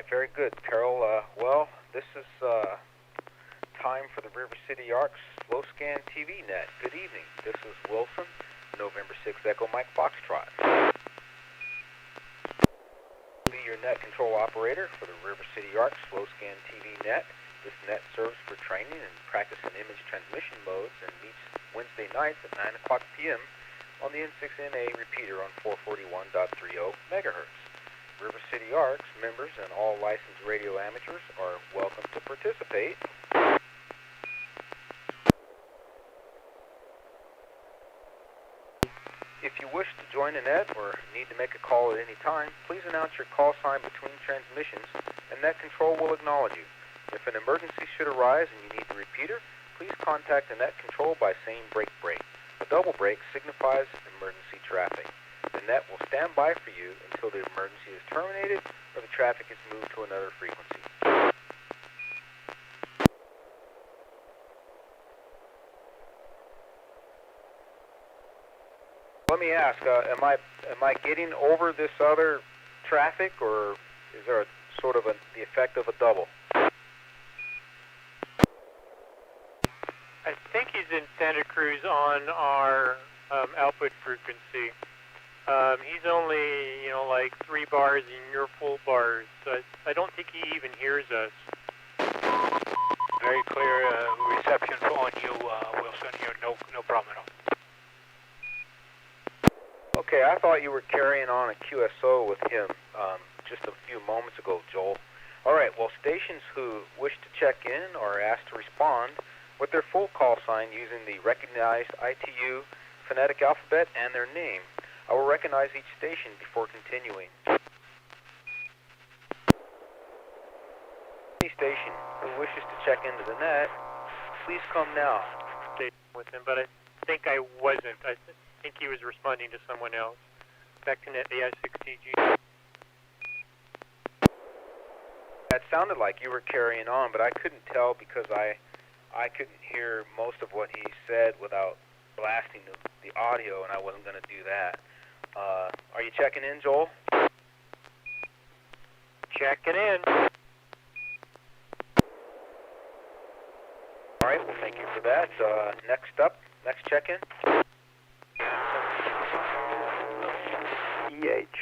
Very good, Carol. Well, this is time for the River City Arcs Slow Scan TV Net. Good evening. This is Wilson, November 6th Echo Mike Foxtrot. Be your net control operator for the River City Arcs Slow Scan TV Net. This net serves for training and practice in image transmission modes and meets Wednesday nights at 9 o'clock p.m. on the N6NA repeater on 441.30 megahertz. River City Arcs members and all licensed radio amateurs are welcome to participate. If you wish to join the net or need to make a call at any time, please announce your call sign between transmissions and net control will acknowledge you. If an emergency should arise and you need the repeater, please contact the net control by saying break break. A double break signifies emergency traffic. The net will stand by for you until the emergency is terminated or the traffic is moved to another frequency. Let me ask, am I getting over this other traffic, or is there sort of the effect of a double? I think he's in Santa Cruz on our output frequency. He's only, like 3 bars in your full bars. So I don't think he even hears us. Very clear reception on you, Wilson. Here, no problem at all. Okay, I thought you were carrying on a QSO with him just a few moments ago, Joel. All right, well, stations who wish to check in are asked to respond with their full call sign using the recognized ITU phonetic alphabet and their name. I will recognize each station before continuing. Any station who wishes to check into the net, please come now. Stayed with him, but I think I wasn't. I think he was responding to someone else. Back to net AI6TG. That sounded like you were carrying on, but I couldn't tell because I couldn't hear most of what he said without blasting the audio, and I wasn't going to do that. Are you checking in, Joel? Checking in. All right, well, thank you for that. Next up, next check-in. EH.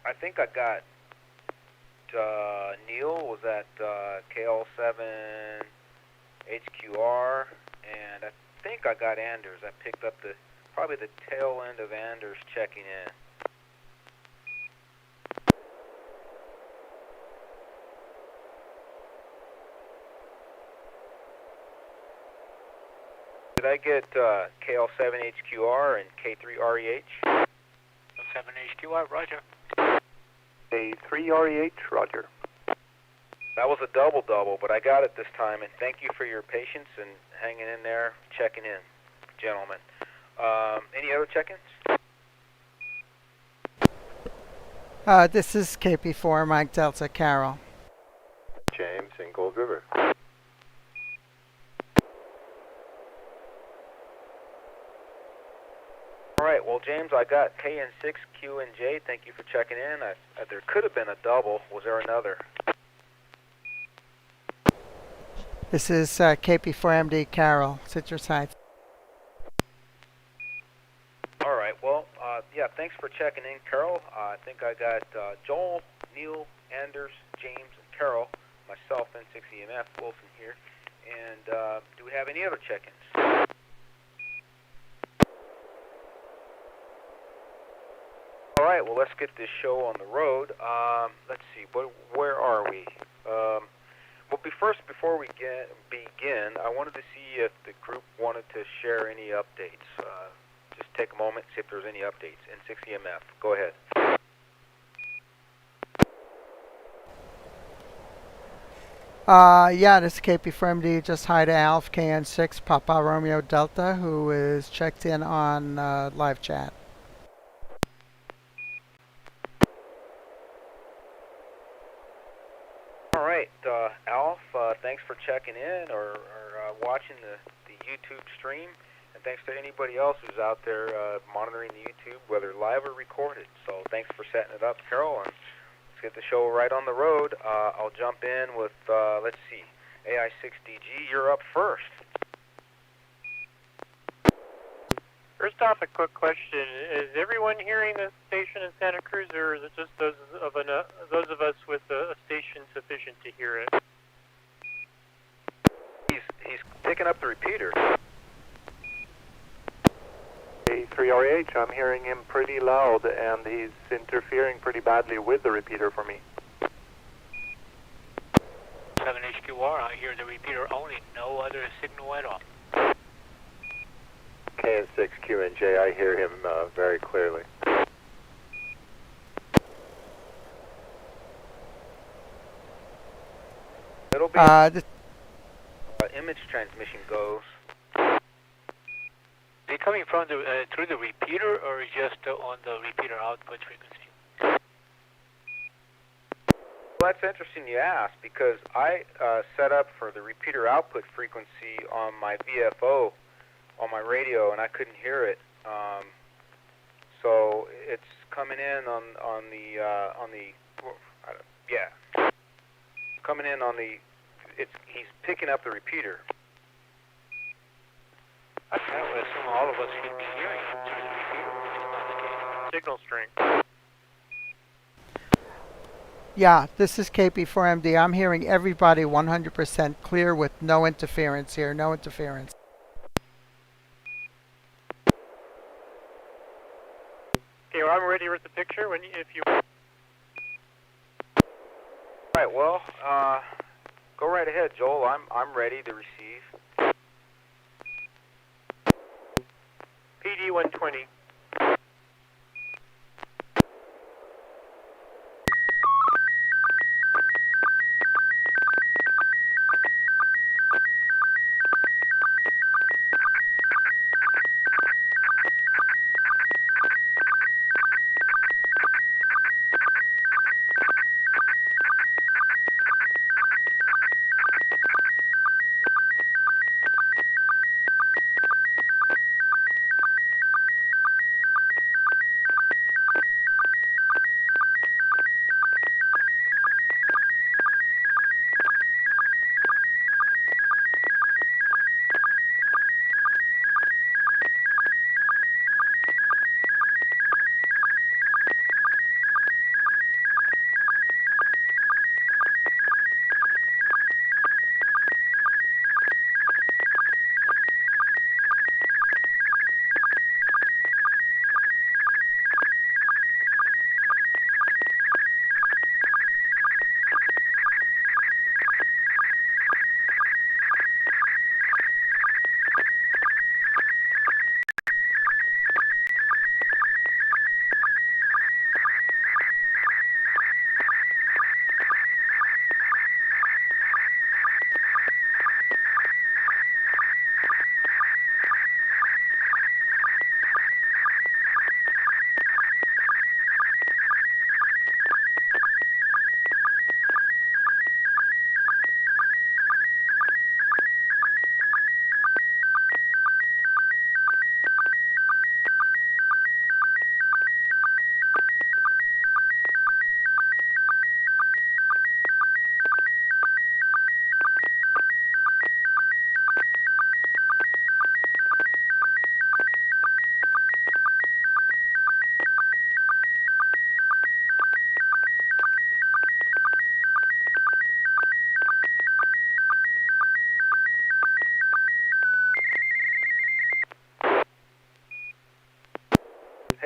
I think I got Neil was at KL7 HQR, and I think I got Anders. I picked up probably the tail end of Anders checking in. Did I get KL7 HQR and K3 REH? 7 HQR, roger. A3 REH, roger. That was a double-double, but I got it this time, and thank you for your patience and hanging in there, checking in, gentlemen. Any other check-ins? This is KP4 Mike Delta Carol. James in Gold River. All right, well, James, I got KN6, Q, and J. Thank you for checking in. There could have been a double. Was there another? This is KP4MD Carol, Citrus Heights. All right, well, yeah, thanks for checking in, Carol. I think I got Joel, Neil, Anders, James, and Carol, myself, N6EMF, Wilson here. And do we have any other check-ins? All right, well, let's get this show on the road. Let's see, where are we? Well, before we begin, I wanted to see if the group wanted to share any updates. Just take a moment, see if there's any updates. N6EMF, go ahead. Yeah, this is KP4MD. Just hi to Alf, KN6, Papa Romeo Delta, who is checked in on live chat. All right, Alf, thanks for checking in or watching the YouTube stream. And thanks to anybody else who's out there monitoring the YouTube, whether live or recorded. So thanks for setting it up, Carol, and let's get the show right on the road. I'll jump in with, let's see, AI6DG, you're up first. First off, a quick question. Is everyone hearing the station in Santa Cruz, or is it just those of us with a station sufficient to hear it? He's picking up the repeater. A3RH, I'm hearing him pretty loud, and he's interfering pretty badly with the repeater for me. 7 HQR, I hear the repeater only, no other signal at all. KN6QNJ, I hear him very clearly. It'll be image transmission goes. Is it coming from the through the repeater or just on the repeater output frequency? Well, that's interesting you ask, because I set up for the repeater output frequency on my VFO on my radio, and I couldn't hear it. So it's coming in on the coming in on the. He's picking up the repeater. I would assume all of us should be hearing it through the repeater, which is not the case. Signal strength. Yeah, this is KP4MD. I'm hearing everybody 100% clear with no interference here, no interference. Okay, well, I'm ready with the picture if you... All right, well, go right ahead, Joel. I'm ready to receive. PD 120.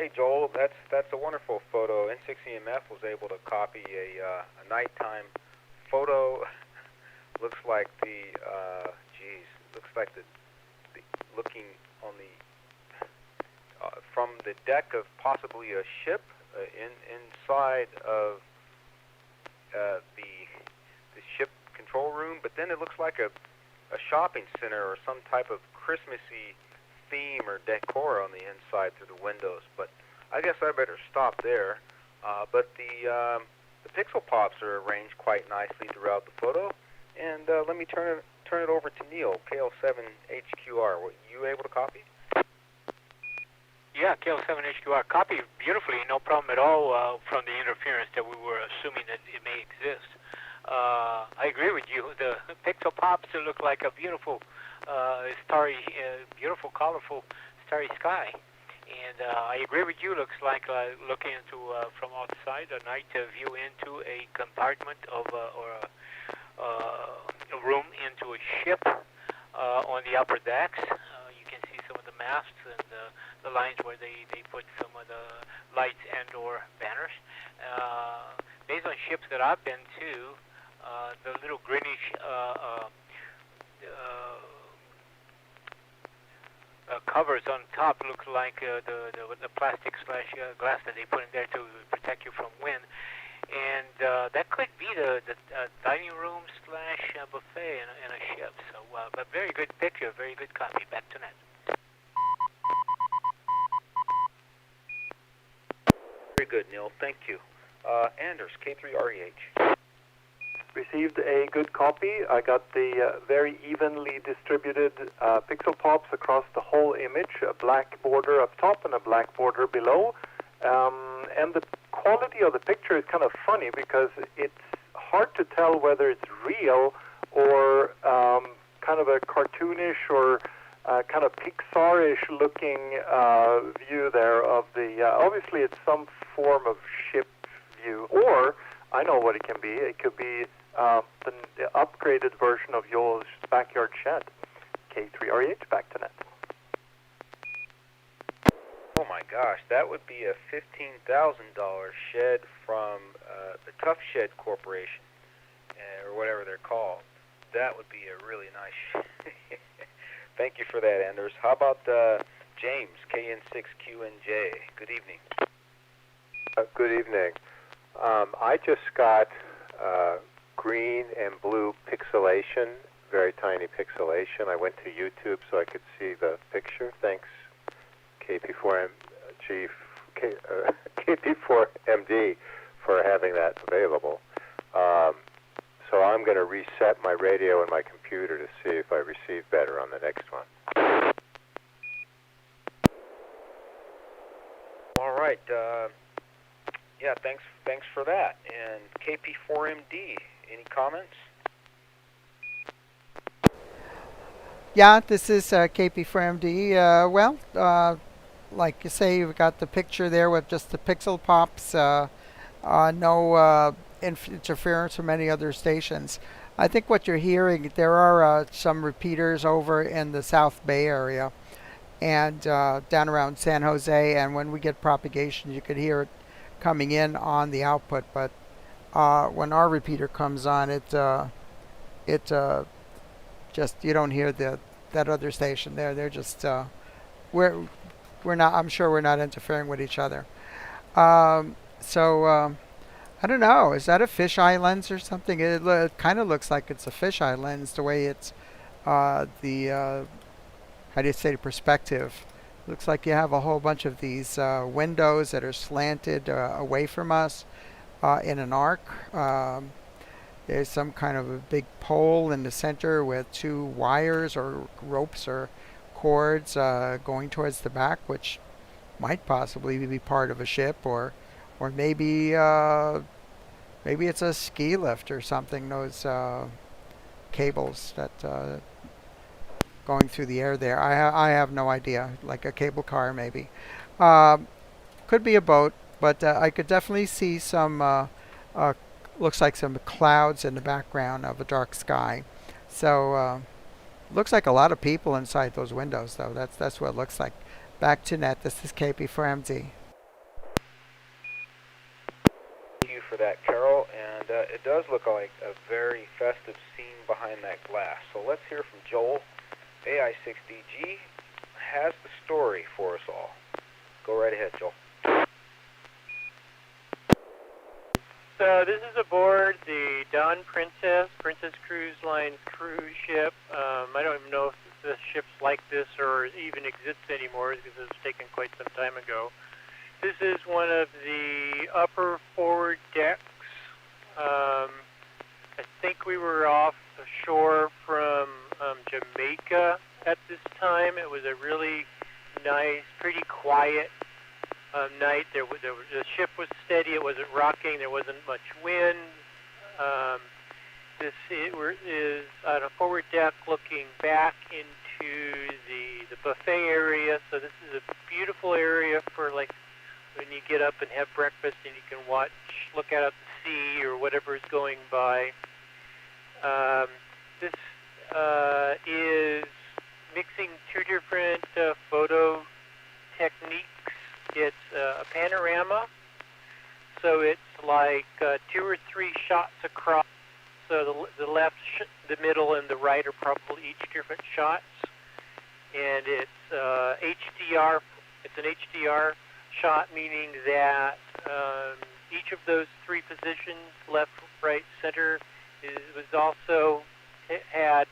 Hey, Joel, that's a wonderful photo. N6NA was able to copy a nighttime photo. Looks like looking on the from the deck of possibly a ship inside of the ship control room, but then it looks like a shopping center or some type of Christmassy theme or decor on the inside through the windows. But I guess I better stop there. But the pixel pops are arranged quite nicely throughout the photo. And let me turn it over to Neil, KL7HQR. Were you able to copy? Yeah, KL7HQR. Copy beautifully, no problem at all from the interference that we were assuming that it may exist. I agree with you. The pixel pops look like a beautiful, starry, beautiful, colorful, starry sky. And I agree with you. Looks like looking into from outside a night view into a compartment of or a room into a ship on the upper decks. You can see some of the masts and the lines where they put some of the lights and/or banners. Based on ships that I've been to, the little greenish covers on top look like the plastic / glass that they put in there to protect you from wind, and that could be the dining room / buffet in a ship. So, but very good picture, very good copy. Back to net. Very good, Neil. Thank you. Anders, K3REH. Received a good copy. I got the very evenly distributed pixel pops across the whole image, a black border up top and a black border below. And the quality of the picture is kind of funny because it's hard to tell whether it's real or kind of a cartoonish or kind of Pixar-ish looking view there of the, obviously it's some form of ship view, or I know what it can be. It could be the upgraded version of Joel's backyard shed. K3REH, back to net. Oh my gosh, that would be a $15,000 shed from the Tough Shed Corporation, or whatever they're called. That would be a really nice Thank you for that, Anders. How about James, KN6QNJ? Good evening. Good evening. I just got green and blue pixelation, very tiny pixelation. I went to YouTube so I could see the picture. Thanks, KP4MD, for having that available. So I'm going to reset my radio and my computer to see if I receive better on the next one. All right. Yeah, thanks for that. And KP4MD, any comments? Yeah, this is KP4MD. Well, like you say, you've got the picture there with just the pixel pops. No interference from any other stations. I think what you're hearing, there are some repeaters over in the South Bay area and down around San Jose, and when we get propagation you could hear it coming in on the output, but when our repeater comes on, it just, you don't hear that other station there. They're just we're not, I'm sure we're not interfering with each other. So I don't know, is that a fisheye lens or something? It kind of looks like it's a fisheye lens, the way it's how do you say, the perspective. Looks like you have a whole bunch of these windows that are slanted away from us in an arc. There's some kind of a big pole in the center with two wires or ropes or cords going towards the back, which might possibly be part of a ship, or maybe maybe it's a ski lift or something. Those cables that going through the air there. I have no idea. Like a cable car maybe. Could be a boat, but I could definitely see some. Looks like some clouds in the background of a dark sky. So looks like a lot of people inside those windows, though. That's what it looks like. Back to net. This is KP4MD. Thank you for that, Carol. And it does look like a very festive scene behind that glass. So let's hear from Joel. AI6DG has the story for us all. Go right ahead, Joel. So this is aboard the Dawn Princess Cruise Line's cruise ship. I don't even know if the ships like this or even exists anymore because it was taken quite some time ago. This is one of the upper forward decks. I think we were off the shore from Jamaica at this time. It was a really nice, pretty quiet night. The ship was steady. It wasn't rocking. There wasn't much wind. This is on a forward deck looking back into the buffet area. So this is a beautiful area for like when you get up and have breakfast and you can look out at the sea or whatever is going by. This is mixing two different photo techniques. It's a panorama, so it's like 2 or 3 shots across. So the left, the middle, and the right are probably each different shots, and it's HDR. It's an HDR shot, meaning that each of those 3 positions, left, right, center, was also had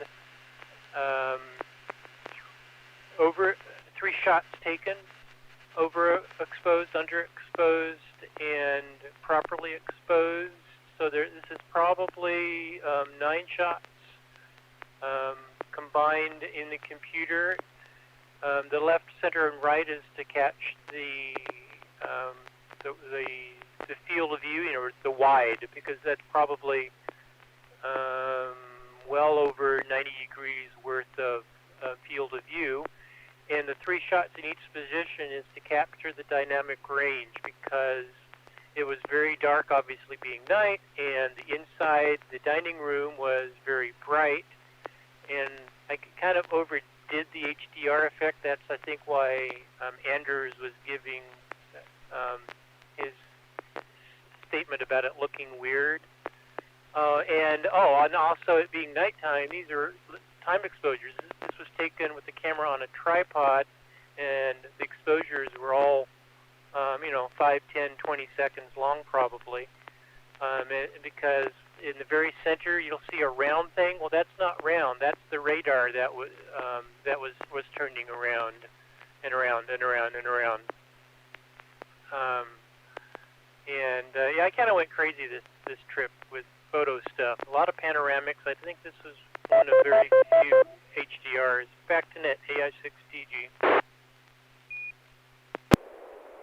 over 3 shots taken, overexposed, underexposed, and properly exposed. So this is probably 9 shots combined in the computer. The left, center, and right is to catch the field of view, or the wide, because that's probably well over 90 degrees worth of field of view. And the 3 shots in each position is to capture the dynamic range, because it was very dark, obviously being night, and the inside, the dining room, was very bright. And I kind of overdid the HDR effect. That's, I think, why Anders was giving his statement about it looking weird. And also it being nighttime, these are time exposures. This was taken with the camera on a tripod, and the exposures were all 5, 10, 20 seconds long probably, because in the very center you'll see a round thing. Well, that's not round. That's the radar that was turning around and around and around and around. I kind of went crazy this trip with photo stuff. A lot of panoramics. I think this was one of very few HDRs. Back to net, AI6DG.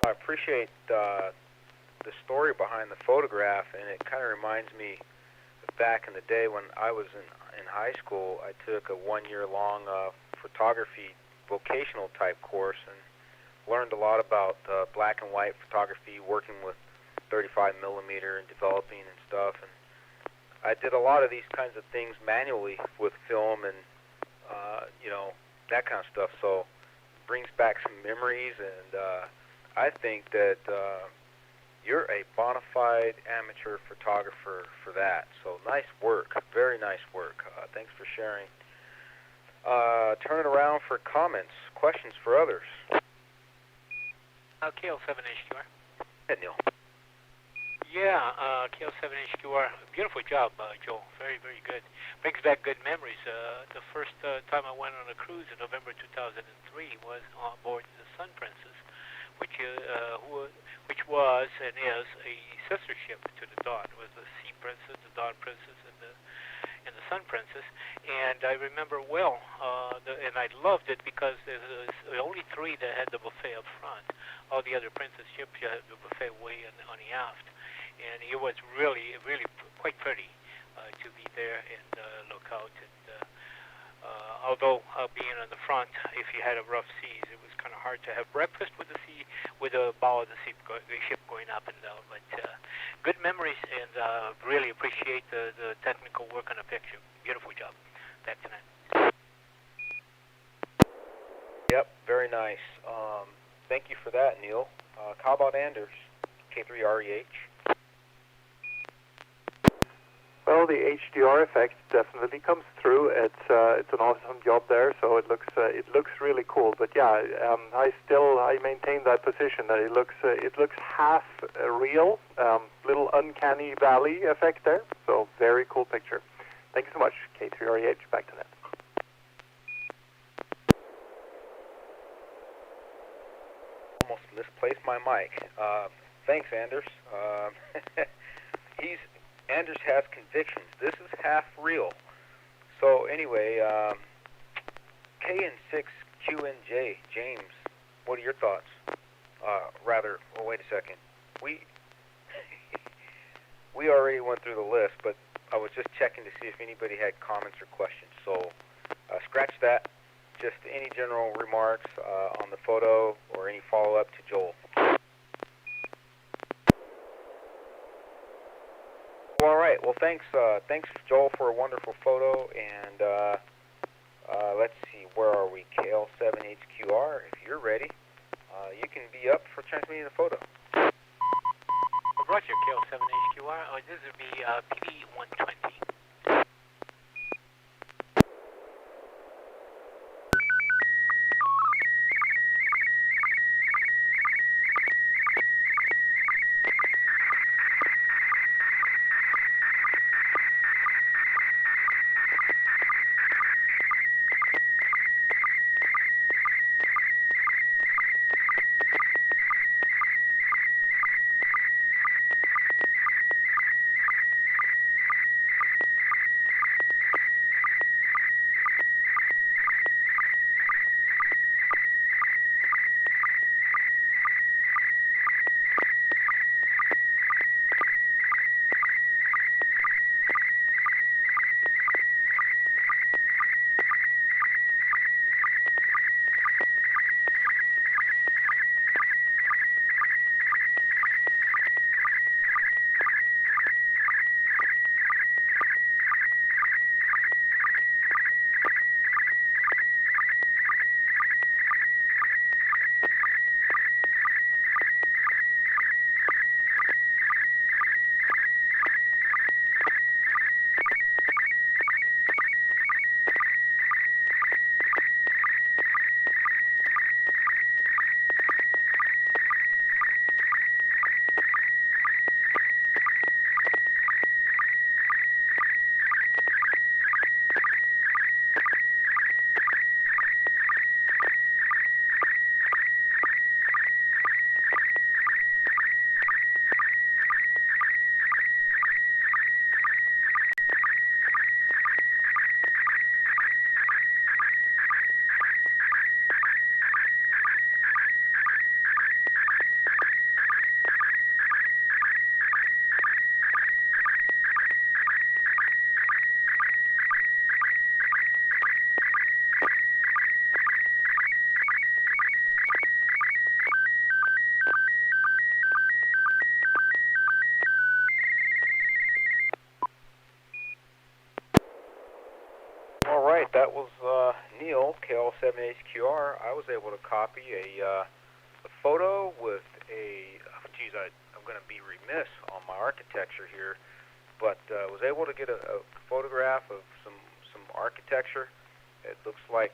I appreciate the story behind the photograph, and it kind of reminds me of back in the day when I was in high school. I took a 1-year-long photography vocational type course and learned a lot about black and white photography, working with 35 millimeter and developing and stuff. And I did a lot of these kinds of things manually with film and that kind of stuff. So it brings back some memories, and I think that you're a bona fide amateur photographer for that. So nice work, very nice work. Thanks for sharing. Turn it around for comments, questions for others. KL7HQR. Hey, Neil. Yeah, KL7HQR. Beautiful job, Joe. Very, very good. Brings back good memories. The first time I went on a cruise in November 2003 was on board the Sun Princess, which was and is a sister ship to the Dawn. It was the Sea Princess, the Dawn Princess, and the Sun Princess. And I remember well, and I loved it because there was only 3 that had the buffet up front. All the other Princess ships had the buffet way on the aft. And it was really, really quite pretty to be there and look out. And although being on the front, if you had a rough seas, it was kind of hard to have breakfast with the bow of the ship going up and down. But good memories, and really appreciate the technical work on the picture. Beautiful job. Back to that. Yep, very nice. Thank you for that, Neil. How about Anders, K3REH? Well, the HDR effect definitely comes through. It's an awesome job there, so it looks really cool. But yeah, I maintain that position that it looks half real, little uncanny valley effect there. So very cool picture. Thank you so much, K3REH. Back to net. Almost misplaced my mic. Thanks, Anders. Anders has convictions. This is half real. So anyway, KN6QNJ, James, what are your thoughts? Rather, well, wait a second. We we already went through the list, but I was just checking to see if anybody had comments or questions. So scratch that. Just any general remarks on the photo or any follow-up to Joel. Well, all right. Well, thanks, Joel, for a wonderful photo. And let's see, where are we? KL7HQR. If you're ready, you can be up for transmitting the photo. Roger, KL7HQR. Oh, this would be PD120. That was Neil, KL7HQR. I was able to copy a photo with I'm going to be remiss on my architecture here, but was able to get a photograph of some architecture. It looks like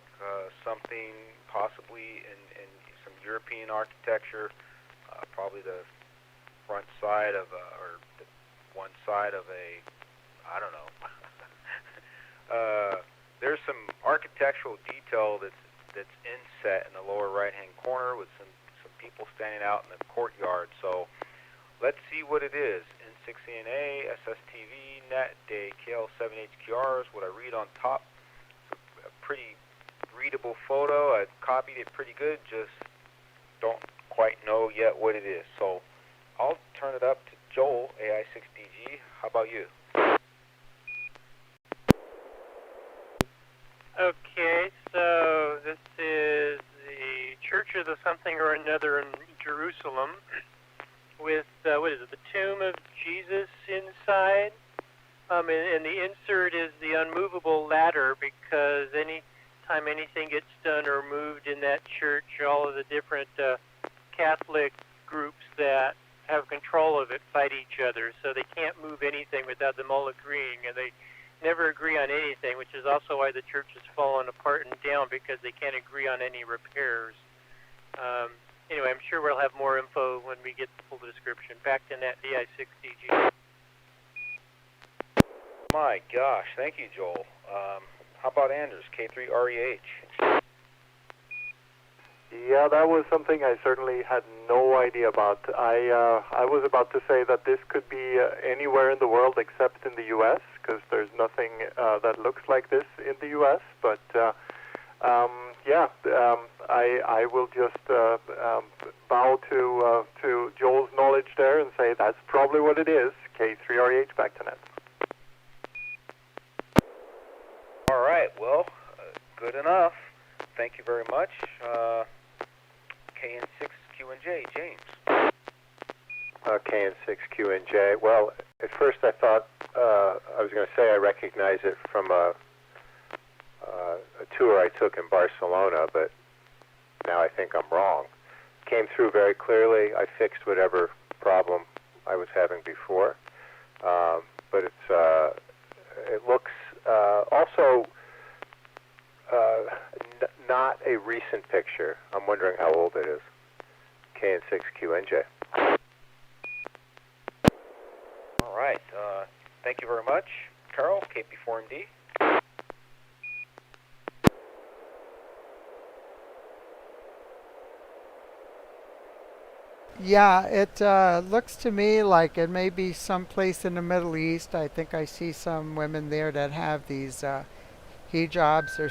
something possibly in some European architecture, probably the front side of or the one side of a, I don't know. There's some architectural detail that's inset in the lower right-hand corner with some people standing out in the courtyard. So let's see what it is. N6NA SSTV Net Day KL7HQR is what I read on top. It's a pretty readable photo. I copied it pretty good, just don't quite know yet what it is. So I'll turn it up to Joel, AI6DG. How about you? Okay, so this is the Church of the something or another in Jerusalem with, what is it, the tomb of Jesus inside. And the insert is the unmovable ladder, because any time anything gets done or moved in that church, all of the different Catholic groups that have control of it fight each other. So they can't move anything without them all agreeing, and they never agree on anything, which is also why the church has fallen apart and down, because they can't agree on any repairs. Anyway, I'm sure we'll have more info when we get the full description. Back to Net DI6DG. My gosh, thank you, Joel. How about Anders, K3REH? Yeah, that was something I certainly had no idea about. I was about to say that this could be anywhere in the world except in the U.S., because there's nothing that looks like this in the U.S., but Yeah, I will just bow to Joel's knowledge there and say that's probably what it is. K3RH back to net. All right, well, good enough. Thank you very much. KN6QNJ, James. KN6QNJ. Well, at first I thought I was going to say I recognize it from a tour I took in Barcelona, but now I think I'm wrong. Came through very clearly. I fixed whatever problem I was having before, but it looks also not a recent picture. I'm wondering how old it is. KN6QNJ. All right. Thank you very much. Carol, KP4MD. Yeah, it looks to me like it may be someplace in the Middle East. I think I see some women there that have these hijabs or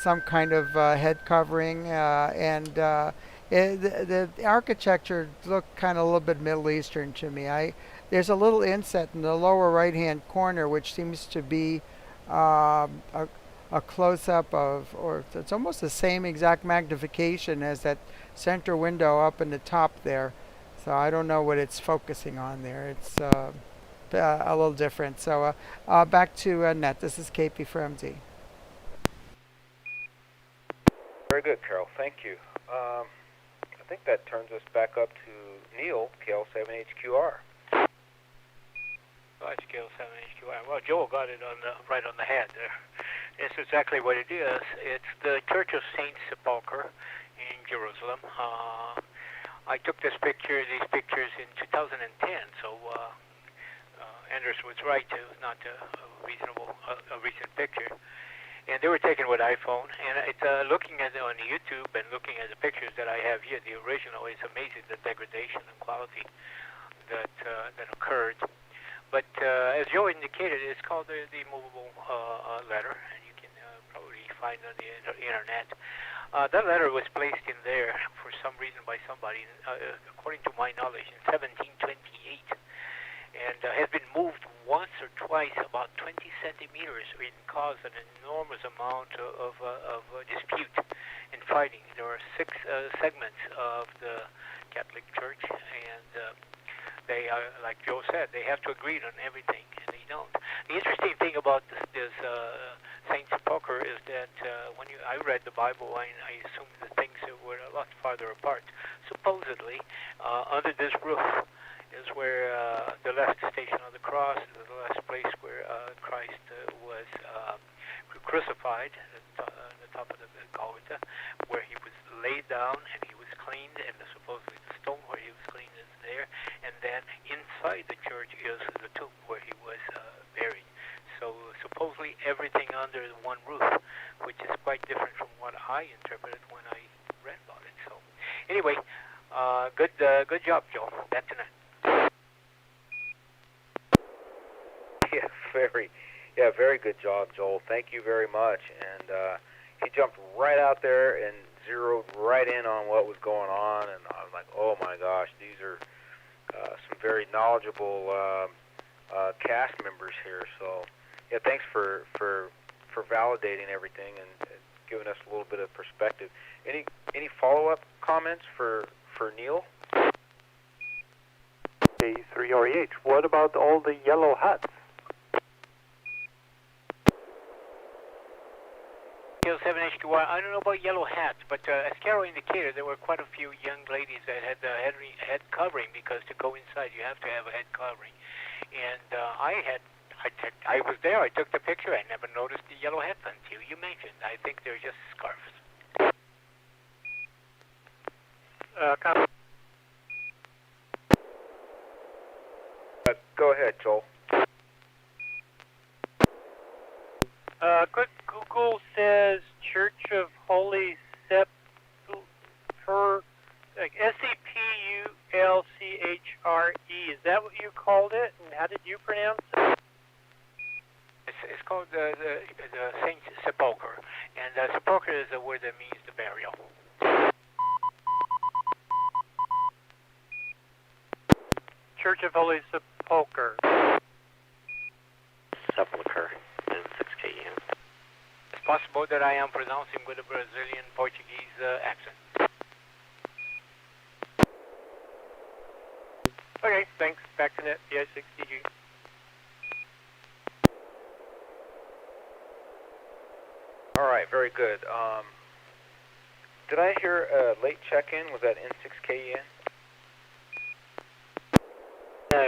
some kind of head covering, and the architecture looked kind of a little bit Middle Eastern to me. There's a little inset in the lower right-hand corner, which seems to be a close-up of, or it's almost the same exact magnification as that center window up in the top there. So I don't know what it's focusing on there. It's a little different. So back to Net. This is KP for MD. Very good, Carol. Thank you. I think that turns us back up to Neil, KL7HQR. HQR. Well, Joel got it right on the head there. It's exactly what it is. It's the Church of Saint Sepulchre in Jerusalem. I took these pictures in 2010, so Anders was right. It was not a recent picture. And they were taken with iPhone. And it's looking at it on YouTube and looking at the pictures that I have here, the original, it's amazing the degradation and quality that occurred. But as Joe indicated, it's called the movable letter, and you can probably find it on the internet. That letter was placed in there for some reason by somebody, according to my knowledge, in 1728, and has been moved once or twice, about 20 centimeters, and caused an enormous amount of dispute and fighting. There are 6 segments of the Catholic Church, and they are, like Joe said, they have to agree on everything, and they don't. The interesting thing about this Saint Sepulchre is that when I read the Bible, I assumed the things were a lot farther apart. Supposedly, under this roof is where the last station of the cross, the last place where Christ was crucified, at the top of the Golgotha, where he was laid down and he was cleaned, and supposedly the stone where he was cleaned is there, and then inside the church is the tomb where he was buried. So supposedly everything under one roof, which is quite different from what I interpreted when I read about it. So anyway, good job, Joe. That's enough. Very good job, Joel. Thank you very much. And he jumped right out there and zeroed right in on what was going on, and I was like, oh my gosh, these are some very knowledgeable cast members here. So yeah, thanks for validating everything and giving us a little bit of perspective. Any follow-up comments for Neil? K3RH. What about all the yellow hats? K7HQR. I don't know about yellow hats, but as Carol indicated, there were quite a few young ladies that had the head covering, because to go inside you have to have a head covering. And I was there. I took the picture. I never noticed the yellow hats until you mentioned. I think they're just scarves. Go ahead, Joel. Google says Church of Holy Sepulchre, like S-E-P-U-L-C-H-R-E. Is that what you called it? And how did you pronounce it? It's called the Saint Sepulchre, and sepulchre is where the means the burial. Church of Holy Sepulchre. Sepulchre, N6KN. It's possible that I am pronouncing with a Brazilian Portuguese accent. Okay, thanks. Back to net, PI6DG. All right, very good. Did I hear a late check-in? Was that N6KN?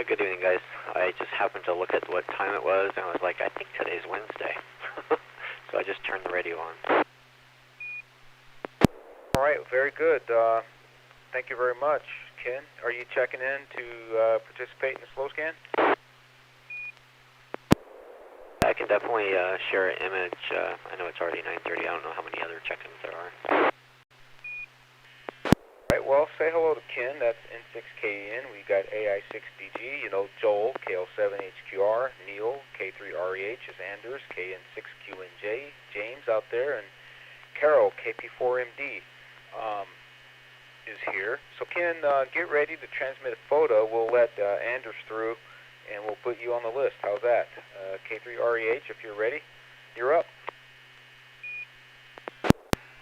Good evening, guys. I just happened to look at what time it was, and I was like, I think today's Wednesday. So I just turned the radio on. All right, very good. Thank you very much, Ken. Are you checking in to participate in the slow scan? I can definitely share an image. I know it's already 9:30. I don't know how many other check-ins there are. All right, well, say hello to Ken. That's N6KN. We got AI6DG. You know, Joel, KL7HQR. Neil, K3REH is Anders, KN6QNJ. James out there, and Carol, KP4MD, is here. So, Ken, get ready to transmit a photo. We'll let Anders through, and we'll put you on the list. How's that? K3REH, if you're ready, you're up.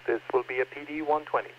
This will be a PD 120.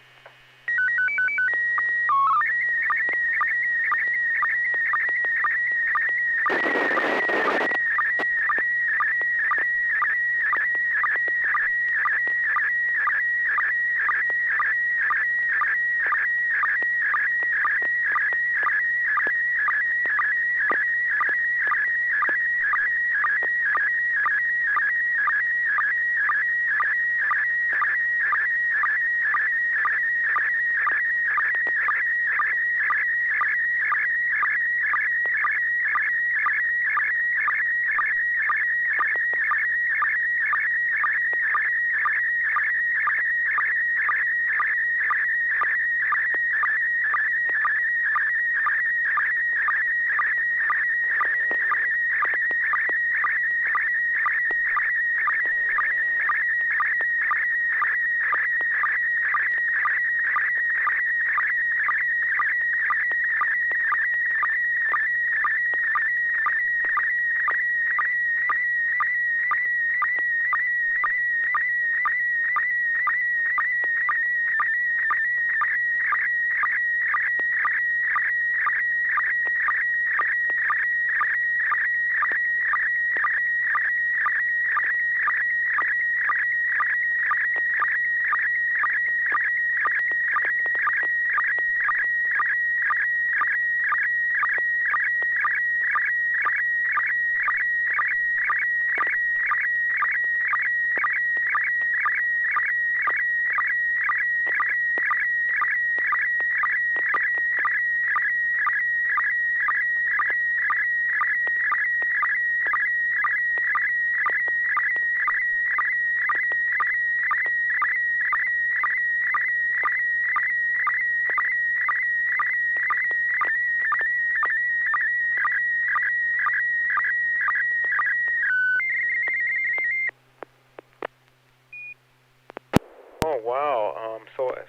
Oh, wow.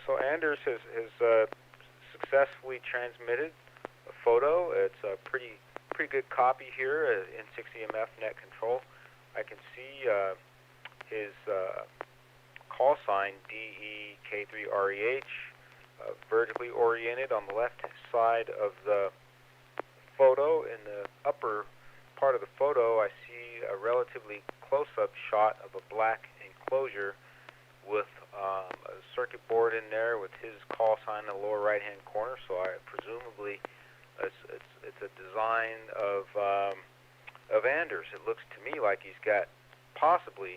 So Anders has successfully transmitted a photo. It's a pretty good copy here in N6NA Net control. I can see his call sign DEK3REH vertically oriented on the left side of the photo. In the upper part of the photo, I see a relatively close-up shot of a black enclosure with a circuit board in there with his call sign in the lower right-hand corner. So presumably it's a design of Anders. It looks to me like he's got possibly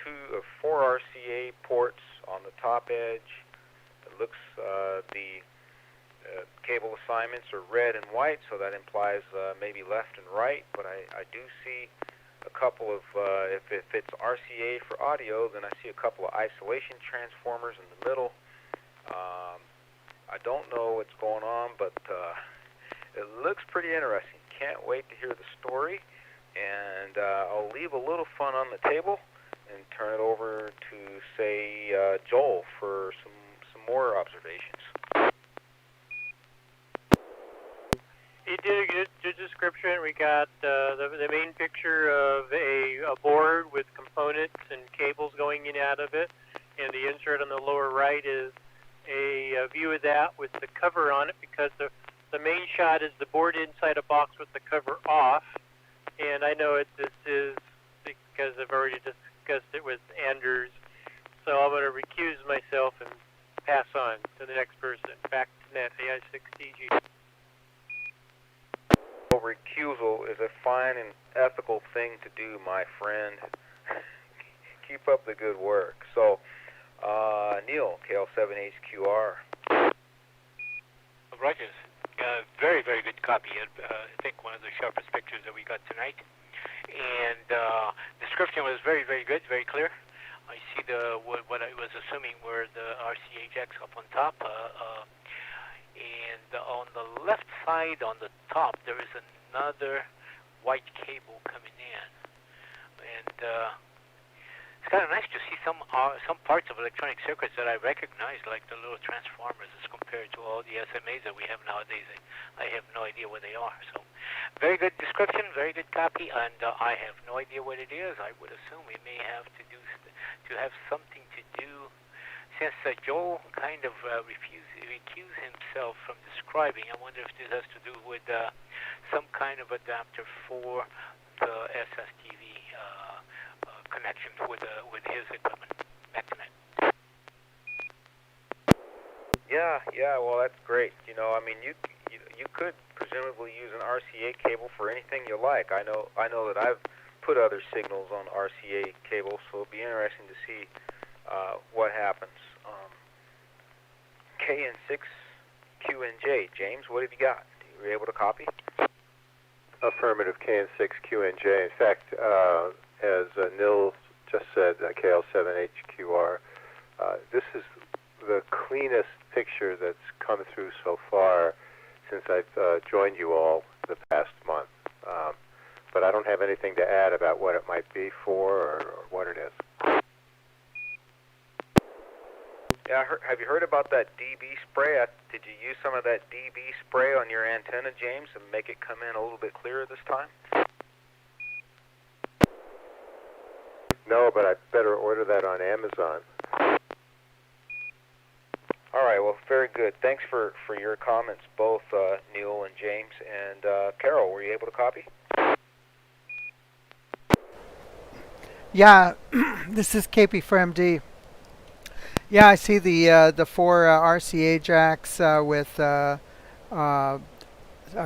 2 or 4 RCA ports on the top edge. It looks the cable assignments are red and white, so that implies maybe left and right. But I do see a couple of, if it's RCA for audio, then I see a couple of isolation transformers in the middle. I don't know what's going on, but it looks pretty interesting. Can't wait to hear the story, and I'll leave a little fun on the table, and turn it over to, say, Joel for some more observations. He did a good description. We got the main picture of a board with components and cables going in and out of it, and the insert on the lower right is a view of that with the cover on it, because the main shot is the board inside a box with the cover off. And I know this is because I've already discussed it with Anders, so I'm going to recuse myself and pass on to the next person. Back to Net AI6TG. Recusal is a fine and ethical thing to do, my friend. Keep up the good work. So, Neil, KL7HQR. Rogers, very, very good copy. I think one of the sharpest pictures that we got tonight. And description was very, very good, very clear. I see what I was assuming were the RCA jacks up on top. And on the left side, on the top, there is another white cable coming in. And it's kind of nice to see some parts of electronic circuits that I recognize, like the little transformers, as compared to all the SMAs that we have nowadays. I have no idea what they are. So, very good description, very good copy, and I have no idea what it is. I would assume it may have to have something to do, since Joel kind of recused himself from describing. I wonder if this has to do with some kind of adapter for the SSTV connection with his equipment. Back to Net. Yeah. Well, that's great. You know, I mean, you could presumably use an RCA cable for anything you like. I know that I've put other signals on RCA cables, so it'll be interesting to see what happens. KN6QNJ, James, what have you got? Were you able to copy? Affirmative, KN6QNJ. In fact, as Nils just said, KL7HQR, this is the cleanest picture that's come through so far since I've joined you all the past month. But I don't have anything to add about what it might be for or what it is. Yeah, have you heard about that DB spray? Did you use some of that DB spray on your antenna, James, and make it come in a little bit clearer this time? No, but I better order that on Amazon. All right, well, very good. Thanks for your comments, both Neil and James. And Carol, were you able to copy? Yeah, this is KP for MD. Yeah, I see the four RCA jacks with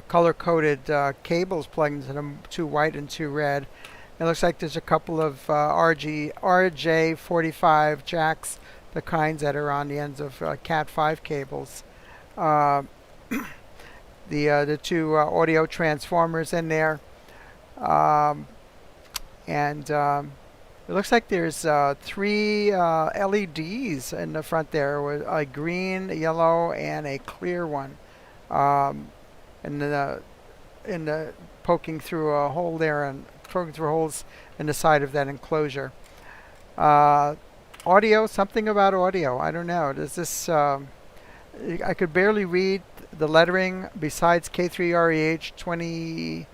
color-coded cables plugged into them, two white and two red. It looks like there's a couple of RJ45 jacks, the kinds that are on the ends of Cat5 cables. The two audio transformers in there, and it looks like there's 3 LEDs in the front there, with a green, a yellow, and a clear one, and poking through a hole there and poking through holes in the side of that enclosure. Audio, something about audio. I don't know. Does this? I could barely read the lettering. Besides K3REH 20.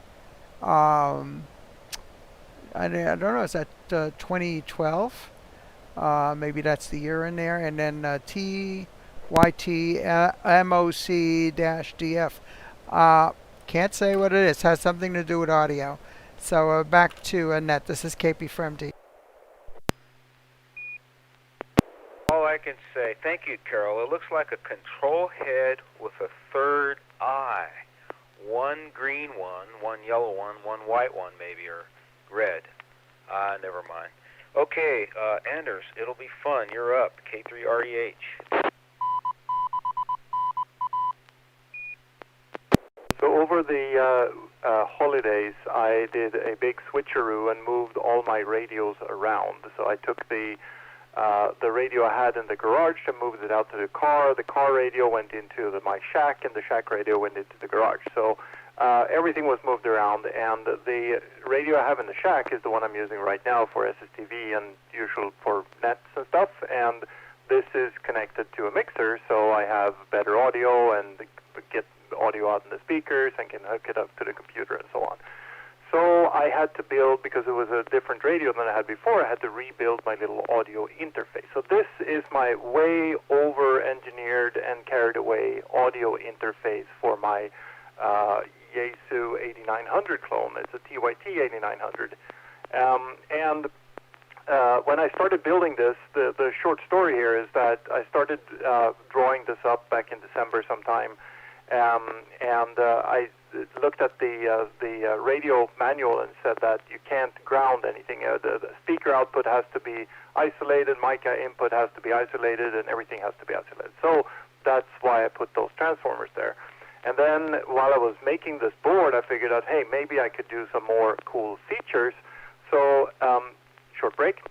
I don't know. Is that 2012? Maybe that's the year in there. And then TYT-MOC-DF. Can't say what it is. Has something to do with audio. So back to Net. This is KP for MD. All I can say, thank you, Carol. It looks like a control head with a third eye. One green one, one yellow one white one maybe, or red. Never mind. Okay, Anders, it'll be fun. You're up. K3REH. So over the holidays, I did a big switcheroo and moved all my radios around. So I took the radio I had in the garage and moved it out to the car. The car radio went into my shack, and the shack radio went into the garage. So everything was moved around, and the radio I have in the shack is the one I'm using right now for SSTV and usual for nets and stuff, and this is connected to a mixer, so I have better audio and get audio out in the speakers and can hook it up to the computer and so on. So I had to build, because it was a different radio than I had before, I had to rebuild my little audio interface. So this is my way over-engineered and carried away audio interface for my Yaesu 8900 clone. It's a TYT 8900. When I started building this, the short story here is that I started drawing this up back in December sometime, and I looked at the radio manual and said that you can't ground anything. The speaker output has to be isolated, mic input has to be isolated, and everything has to be isolated. So that's why I put those transformers there. And then while I was making this board, I figured out, hey, maybe I could do some more cool features. So, short break.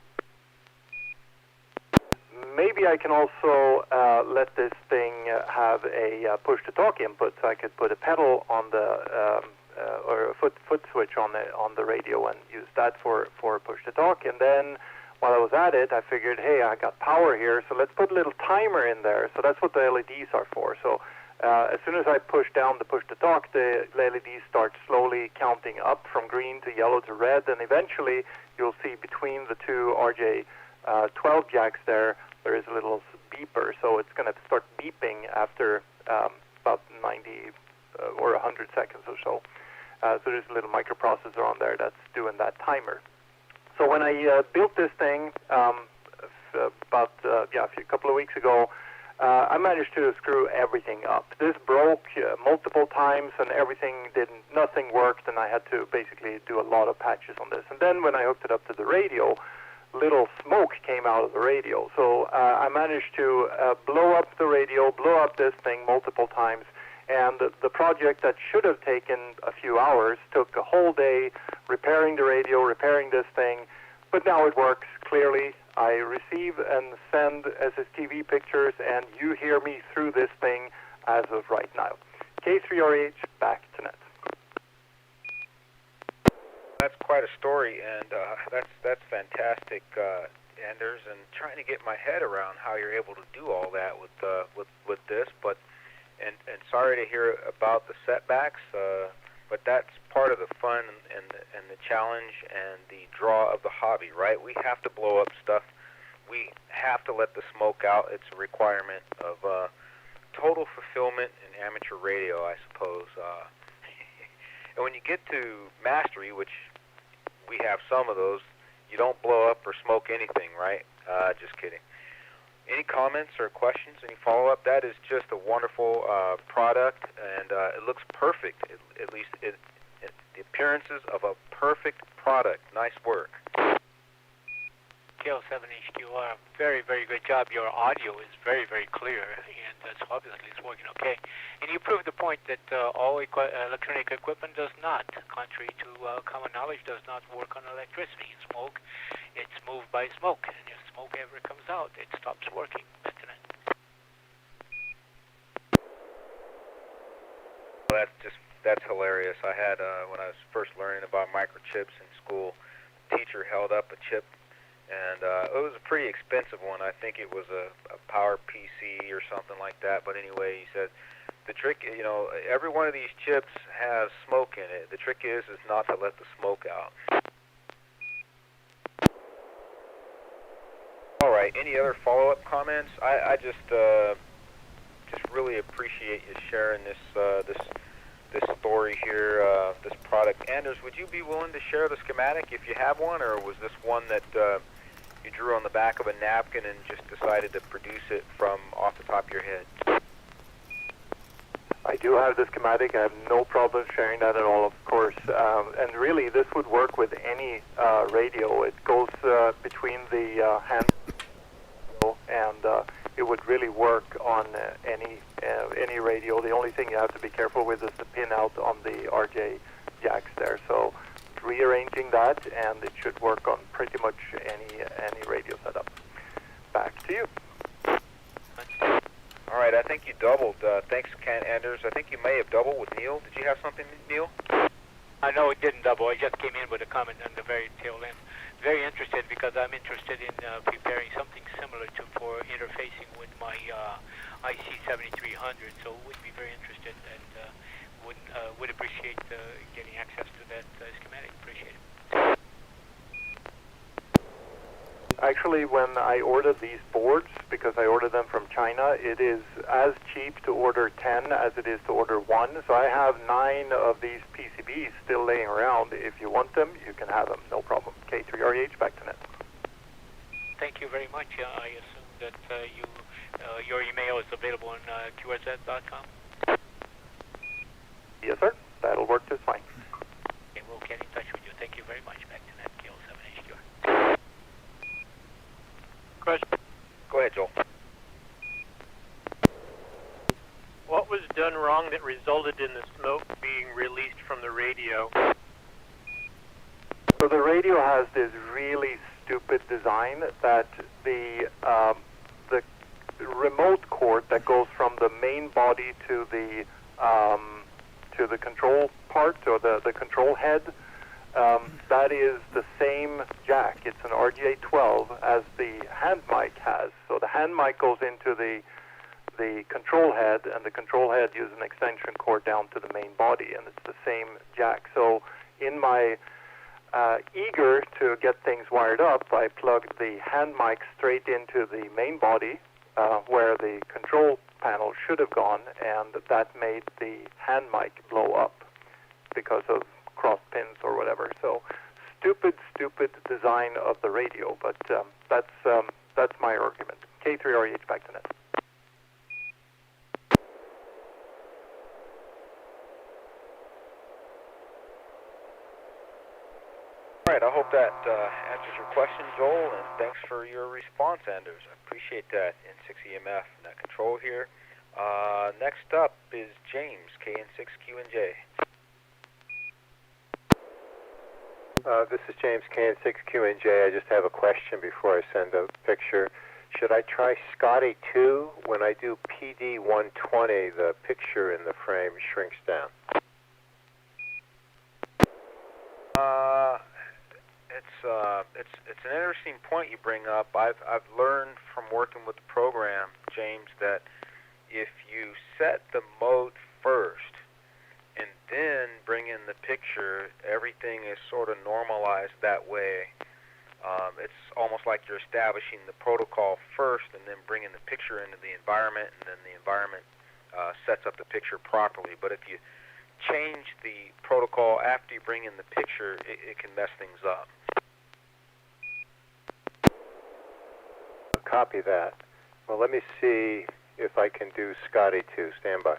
Maybe I can also let this thing have a push-to-talk input, so I could put a pedal on the or a foot switch on the radio and use that for push-to-talk. And then while I was at it, I figured, hey, I got power here, so let's put a little timer in there. So that's what the LEDs are for. So as soon as I push down the push-to-talk, the LEDs start slowly counting up from green to yellow to red, and eventually you'll see between the two RJ12 jacks there is a little beeper, so it's going to start beeping after about 90 or 100 seconds or so. So there's a little microprocessor on there that's doing that timer. So when I built this thing about a couple of weeks ago, I managed to screw everything up. This broke multiple times, and nothing worked, and I had to basically do a lot of patches on this. And then when I hooked it up to the radio, little smoke came out of the radio. So I managed to blow up the radio, blow up this thing multiple times, and the project that should have taken a few hours took a whole day repairing the radio, repairing this thing, but now it works clearly. I receive and send SSTV pictures, and you hear me through this thing as of right now. K3RH, back to net. That's quite a story, and that's fantastic, Anders. And trying to get my head around how you're able to do all that with this, but and sorry to hear about the setbacks, but that's part of the fun and the challenge and the draw of the hobby, right? We have to blow up stuff. We have to let the smoke out. It's a requirement of total fulfillment in amateur radio, I suppose. And when you get to mastery, which we have some of those, you don't blow up or smoke anything, right? Just kidding. Any comments or questions? Any follow-up? That is just a wonderful product, and it looks perfect. At least the appearances of a perfect product. Nice work. KL7HQR, very, very good job. Your audio is very, very clear, and so obviously it's working okay. And you proved the point that all electronic equipment does not, contrary to common knowledge, does not work on electricity. Smoke, it's moved by smoke, and if smoke ever comes out, it stops working. That's hilarious. I had when I was first learning about microchips in school, the teacher held up a chip, and it was a pretty expensive one. I think it was a Power PC or something like that. But anyway, he said the trick, every one of these chips has smoke in it. The trick is not to let the smoke out. All right. Any other follow-up comments? I just really appreciate you sharing this story here, this product. Anders, would you be willing to share the schematic if you have one, or was this one that you drew on the back of a napkin and just decided to produce it from off the top of your head? I do have the schematic. I have no problem sharing that at all, of course. And really, this would work with any radio. It goes between the hands, and it would really work on any radio. The only thing you have to be careful with is the pin out on the RJ jacks there. So rearranging that, and it should work on pretty much any radio setup. Back to you. All right, think you doubled. Thanks, Ken Anders. I think you may have doubled with Neil. Did you have something, Neil? I know it didn't double. I just came in with a comment on the very tail end. Very interested because I'm interested in preparing something similar to for interfacing with my IC 7300. So would be very interested and would appreciate getting access to that schematic. Appreciate it. Actually, when I ordered these boards, because I ordered them from China, it is as cheap to order 10 as it is to order 1. So I have 9 of these PCBs still laying around. If you want them, you can have them. No problem. K3RH, back to net. Thank you very much. I assume that your email is available on QRZ.com? Yes, sir. That'll work just fine. Okay, we'll get in touch with you. Thank you very much. Back to net, KL7HQ. Question. Go ahead, Joel. What was done wrong that resulted in the smoke being released from the radio? So the radio has this really stupid design that the remote cord that goes from the main body to the control part, or the control head, that is the same jack. It's an RGA12 as the hand mic has. So the hand mic goes into the control head, and the control head uses an extension cord down to the main body, and it's the same jack. So in my eager to get things wired up, I plugged the hand mic straight into the main body where the control panel should have gone, and that made the hand mic blow up because of cross pins or whatever. So stupid design of the radio, but that's my argument. K3RH, back to net. All right, I hope that answers your question, Joel, and thanks for your response, Anders. I appreciate that. N6EMF, net control here. Next up is James, KN6QNJ. This is James, KN6QNJ. I just have a question before I send a picture. Should I try Scotty 2? When I do PD120, the picture in the frame shrinks down. It's an interesting point you bring up. I've learned from working with the program, James, that if you set the mode first and then bring in the picture, everything is sort of normalized that way. It's almost like you're establishing the protocol first and then bringing the picture into the environment, and then the environment sets up the picture properly. But if you change the protocol after you bring in the picture, it can mess things up. Copy that. Well, let me see if I can do Scotty 2. Stand by.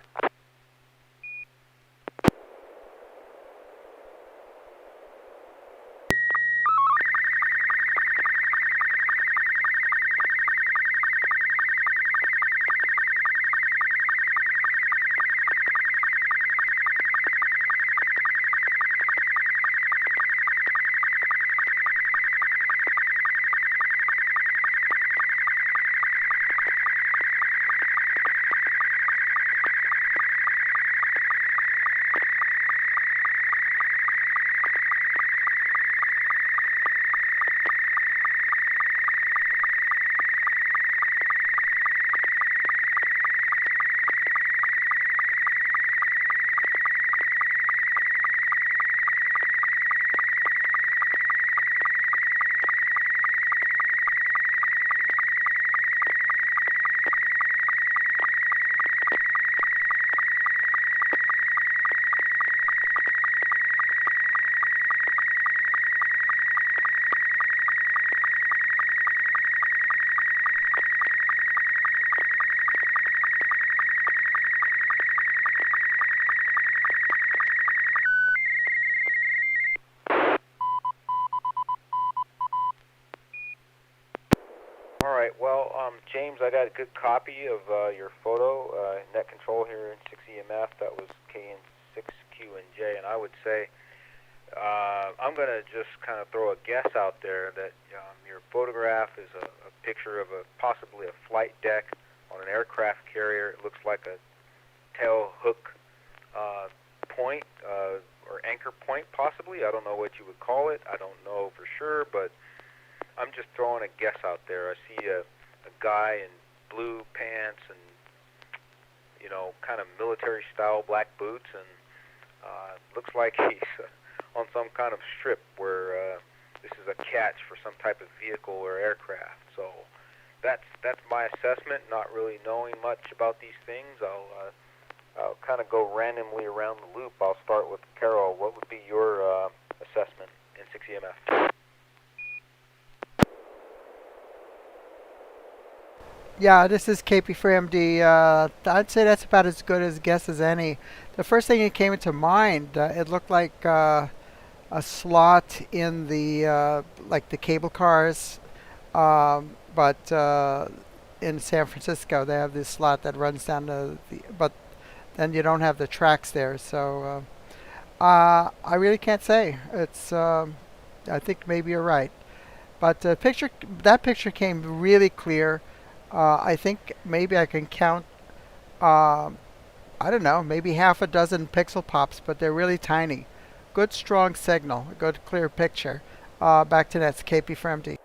James, I got a good copy of your photo, net control here in 6EMF. That was KN6QNJ, and I would say I'm going to just kind of throw a guess out there that your photograph is a picture of possibly a flight deck On an aircraft carrier, it looks like a tail hook point or anchor point, possibly. I don't know what you would call it. I don't know for sure, but I'm just throwing a guess out there. I see a guy in blue pants and, you know, kind of military-style black boots, and looks like he's on some kind of strip where this is a catch for some type of vehicle or aircraft. So that's my assessment. Not really knowing much about these things, I'll kind of go randomly around the loop. I'll start with Carol. What would be your assessment in N6EMF? Yeah, this is KP for MD. I'd say that's about as good a guess as any. The first thing that came into mind, it looked like a slot in the like the cable cars, but in San Francisco they have this slot that runs down but then you don't have the tracks there. So I really can't say. It's I think maybe you're right, but that picture came really clear. I think maybe I can count, I don't know, maybe half a dozen pixel pops, but they're really tiny. Good strong signal, a good clear picture. Back to Nets, KP for MD.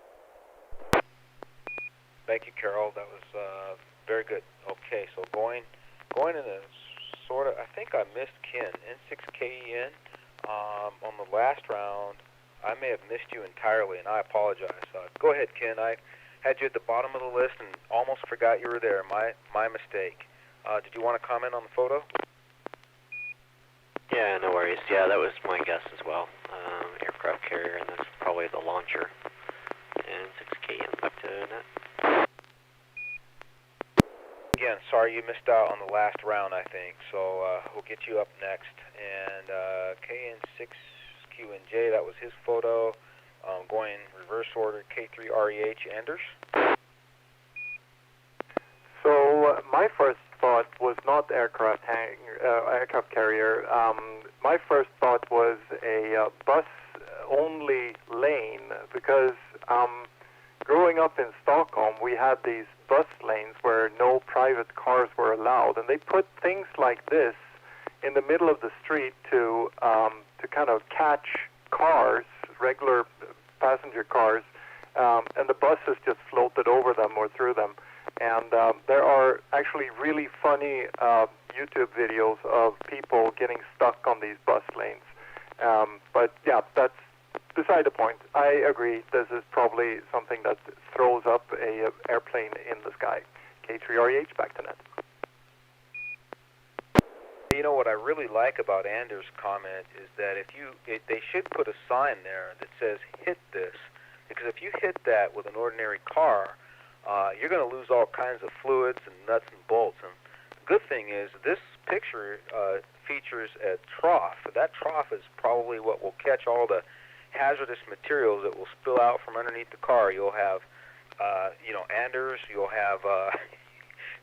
Thank you, Carol. That was very good. Okay, so going in a sort of, I think I missed Ken, N6KEN. On the last round, I may have missed you entirely, and I apologize. Go ahead, Ken. I had you at the bottom of the list and almost forgot you were there. My mistake. Did you want to comment on the photo? Yeah, no worries. Yeah, that was my guess as well. Aircraft carrier, and that's probably the launcher. And 6KN back to net. Again, sorry you missed out on the last round, I think. So we'll get you up next. And KN6QNJ, that was his photo. Going reverse order, K3REH, Anders. So my first thought was not aircraft carrier. My first thought was a bus-only lane, because growing up in Stockholm, we had these bus lanes where no private cars were allowed, and they put things like this in the middle of the street to kind of catch cars, regular passenger cars, and the buses just floated over them or through them. And there are actually really funny YouTube videos of people getting stuck on these bus lanes. But yeah, that's beside the point. I agree, this is probably something that throws up a airplane in the sky. K3REH, back to net. You know what I really like about Anders' comment is that they should put a sign there that says "hit this," because if you hit that with an ordinary car, you're going to lose all kinds of fluids and nuts and bolts. And the good thing is this picture features a trough. That trough is probably what will catch all the hazardous materials that will spill out from underneath the car. You'll have, Anders. You'll have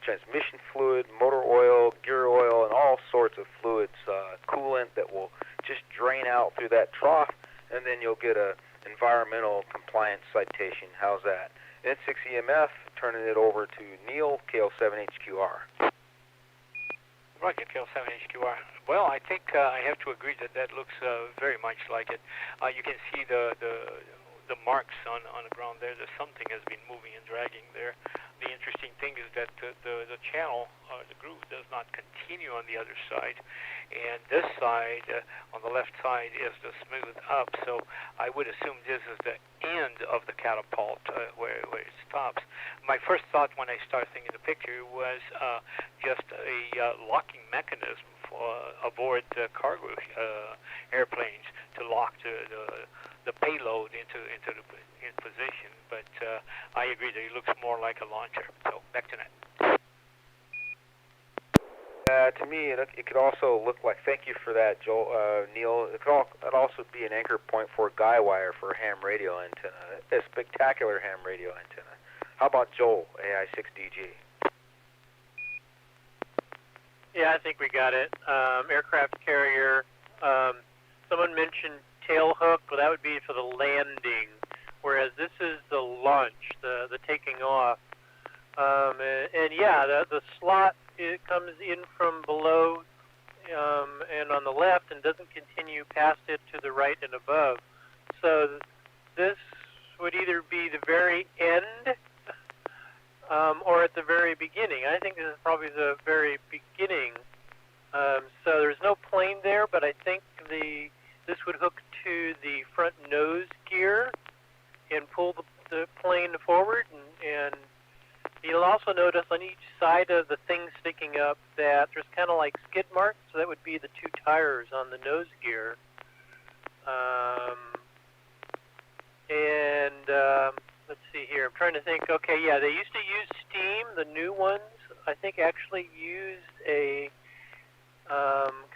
transmission fluid, motor oil, gear oil, and all sorts of fluids, coolant that will just drain out through that trough, and then you'll get a environmental compliance citation. How's that? N6EMF, turning it over to Neil, KL7HQR. Roger, KL7HQR. Well, I think I have to agree that looks very much like it. You can see the marks on the ground there. There's something has been moving and dragging there. The interesting thing is that the channel, the groove, does not continue on the other side, and this side, on the left side, is the smooth up. So I would assume this is the end of the catapult where it stops. My first thought when I started thinking the picture was just a locking mechanism aboard cargo airplanes to lock the payload into position, but I agree that it looks more like a launcher. So back to net. To me, it could also look like, thank you for that, Neil, it could also be an anchor point for a guy wire for a ham radio antenna, a spectacular ham radio antenna. How about Joel, AI6DG? Yeah, I think we got it. Aircraft carrier. Someone mentioned tail hook, but that would be for the landing, whereas this is the launch, the taking off. And yeah, the slot, it comes in from below and on the left and doesn't continue past it to the right and above. So this would either be the very end or at the very beginning. I think this is probably the very beginning. So there's no plane there, but I think this would hook to the front nose gear and pull the plane forward. And you'll also notice on each side of the thing sticking up that there's kind of like skid marks. So that would be the two tires on the nose gear. Let's see here. I'm trying to think. Okay, yeah, they used to use steam. The new ones, I think, actually used a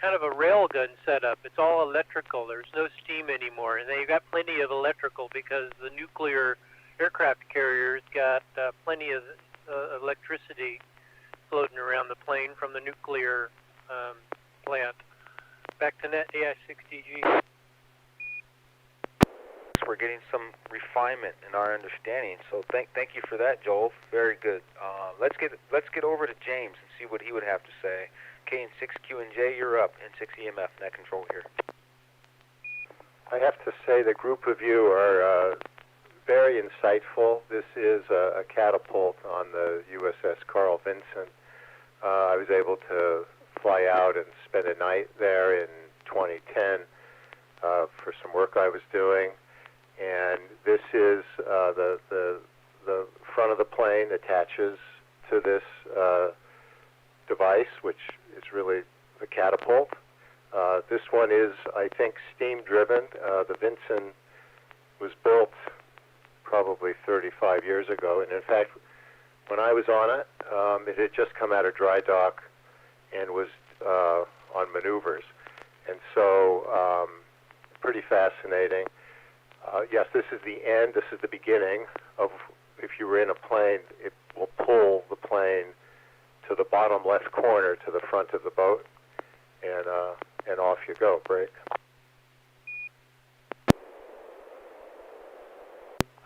kind of a railgun setup. It's all electrical. There's no steam anymore. And they've got plenty of electrical because the nuclear aircraft carriers got plenty of electricity floating around the plane from the nuclear plant. Back to Net AI6TG. We're getting some refinement in our understanding, so thank you for that, Joel. Very good. Let's get over to James and see what he would have to say. K-N6QNJ, you're up. N6EMF Net Control here. I have to say the group of you are very insightful. This is a catapult on the USS Carl Vinson. I was able to fly out and spend a night there in 2010 for some work I was doing. And this is the front of the plane attaches to this device, which is really the catapult. This one is, I think, steam-driven. The Vinson was built probably 35 years ago, and in fact, when I was on it, it had just come out of dry dock and was on maneuvers, and so pretty fascinating. Yes, this is the end. This is the beginning of, if you were in a plane, it will pull the plane to the bottom left corner to the front of the boat, and off you go. Brake.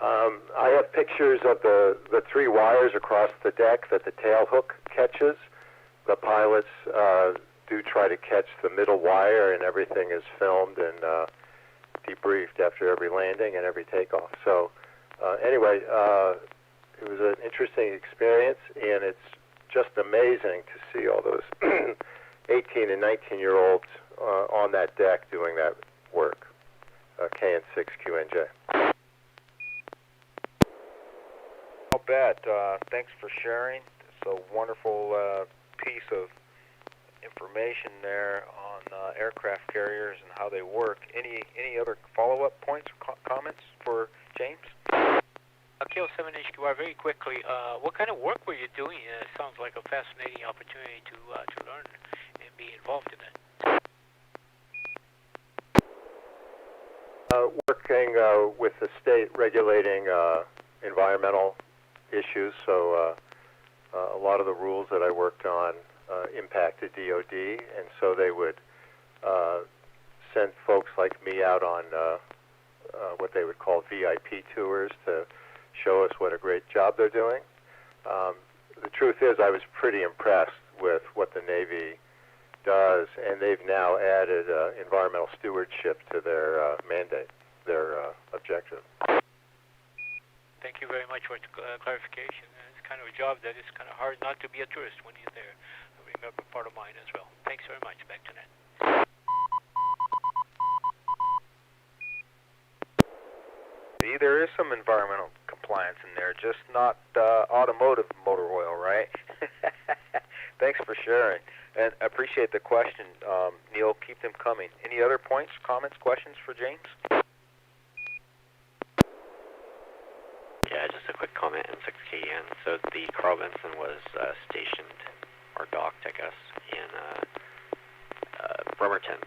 I have pictures of the three wires across the deck that the tail hook catches. The pilots do try to catch the middle wire, and everything is filmed and debriefed after every landing and every takeoff. So anyway, it was an interesting experience, and it's just amazing to see all those 18 and 19-year-olds on that deck doing that work. KN6QNJ. I'll bet. Thanks for sharing. It's a wonderful piece of information there on aircraft carriers and how they work. Any other follow-up points or comments for James? KL7HQR, very quickly, what kind of work were you doing? It sounds like a fascinating opportunity to learn and be involved in it. Working with the state regulating environmental issues, so a lot of the rules that I worked on impacted DOD, and so they would send folks like me out on what they would call VIP tours to show us what a great job they're doing. The truth is, I was pretty impressed with what the Navy does, and they've now added environmental stewardship to their mandate, their objective. Thank you very much for the clarification. It's kind of a job that is kind of hard not to be a tourist when you're there. I remember part of mine as well. Thanks very much. Back to Net. See, there is some environmental compliance in there, just not automotive motor oil, right? Thanks for sharing. And I appreciate the question, Neil. Keep them coming. Any other points, comments, questions for James? Yeah, just a quick comment in 6KN. So the Carl Vinson was stationed, or docked, I guess, in Bremerton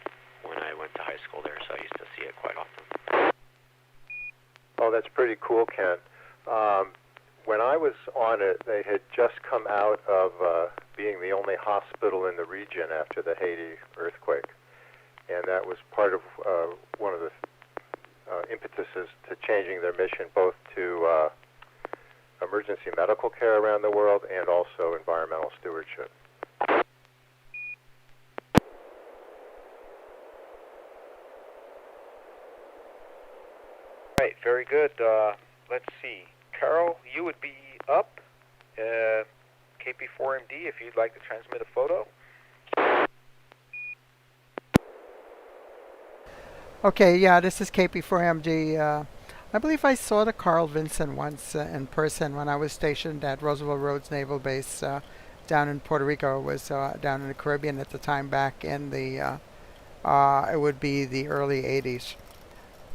when I went to high school there, so I used to see it quite often. Oh, that's pretty cool, Ken. When I was on it, they had just come out of being the only hospital in the region after the Haiti earthquake, and that was part of one of the impetuses to changing their mission, both to emergency medical care around the world and also environmental stewardship. Right, very good. Let's see. Carol, you would be up, KP4MD, if you'd like to transmit a photo. Okay, yeah, this is KP4MD. I believe I saw the Carl Vinson once in person when I was stationed at Roosevelt Roads Naval Base down in Puerto Rico. It was down in the Caribbean at the time, back in the, it would be the early 80s.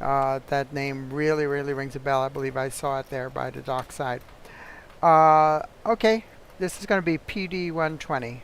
That name really, really rings a bell. I believe I saw it there by the dockside. Okay, this is going to be PD 120.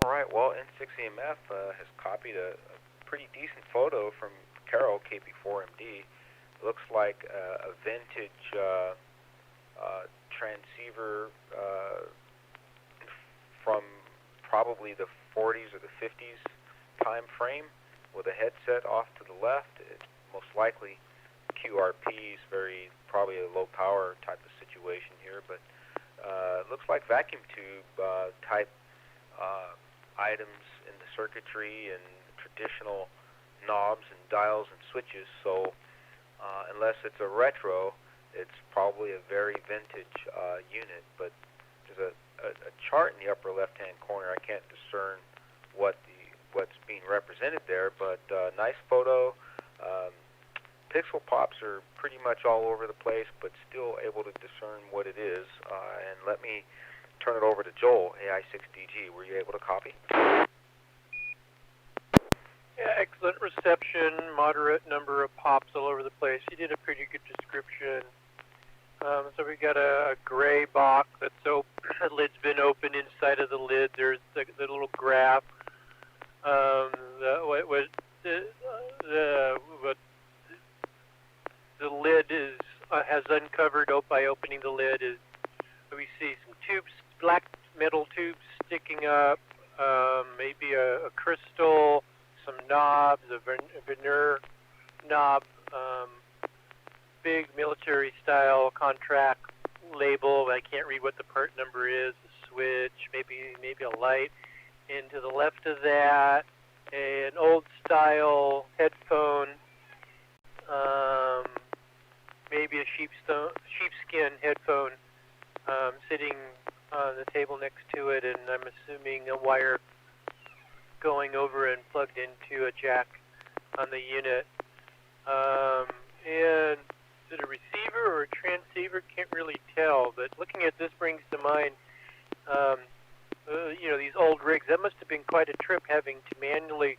All right, well, N6EMF has copied a pretty decent photo from Carol, KP4MD. Looks like a vintage transceiver from probably the 40s or the 50s time frame, with a headset off to the left. It's most likely QRPs, probably a low power type of situation here, but it looks like vacuum tube type items in the circuitry and traditional knobs and dials and switches. So unless it's a retro, it's probably a very vintage unit. But there's a chart in the upper left-hand corner. I can't discern what's being represented there, but nice photo. Pixel pops are pretty much all over the place, but still able to discern what it is. And let me turn it over to Joel, AI6DG. Were you able to copy? Yeah, excellent reception, moderate number of pops all over the place. You did a pretty good description. So we got a gray box that's the lid's been opened. Inside of the lid, there's the little graph. The lid has uncovered by opening the lid. We see some tubes, black metal tubes sticking up, maybe a crystal, some knobs, a veneer knob, big military-style contract label. I can't read what the part number is. A switch, maybe a light. and to the left of that, an old-style headphone, maybe a sheepskin headphone sitting on the table next to it, and I'm assuming a wire going over and plugged into a jack on the unit. And is it a receiver or a transceiver? Can't really tell, but looking at this brings to mind, these old rigs. That must have been quite a trip, having to manually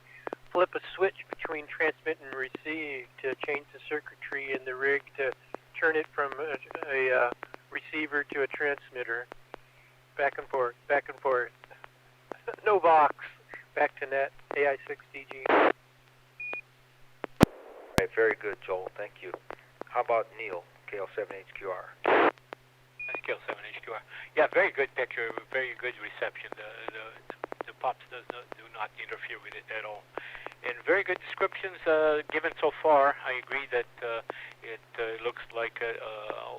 flip a switch between transmit and receive to change the circuitry in the rig to turn it from a receiver to a transmitter. Back and forth, back and forth. No box. Back to net, AI6DG. All right, very good, Joel. Thank you. How about Neil, KL7HQR? KL7HQR. Yeah, very good picture, very good reception. The pops do not interfere with it at all. And very good descriptions given so far. I agree that it looks like an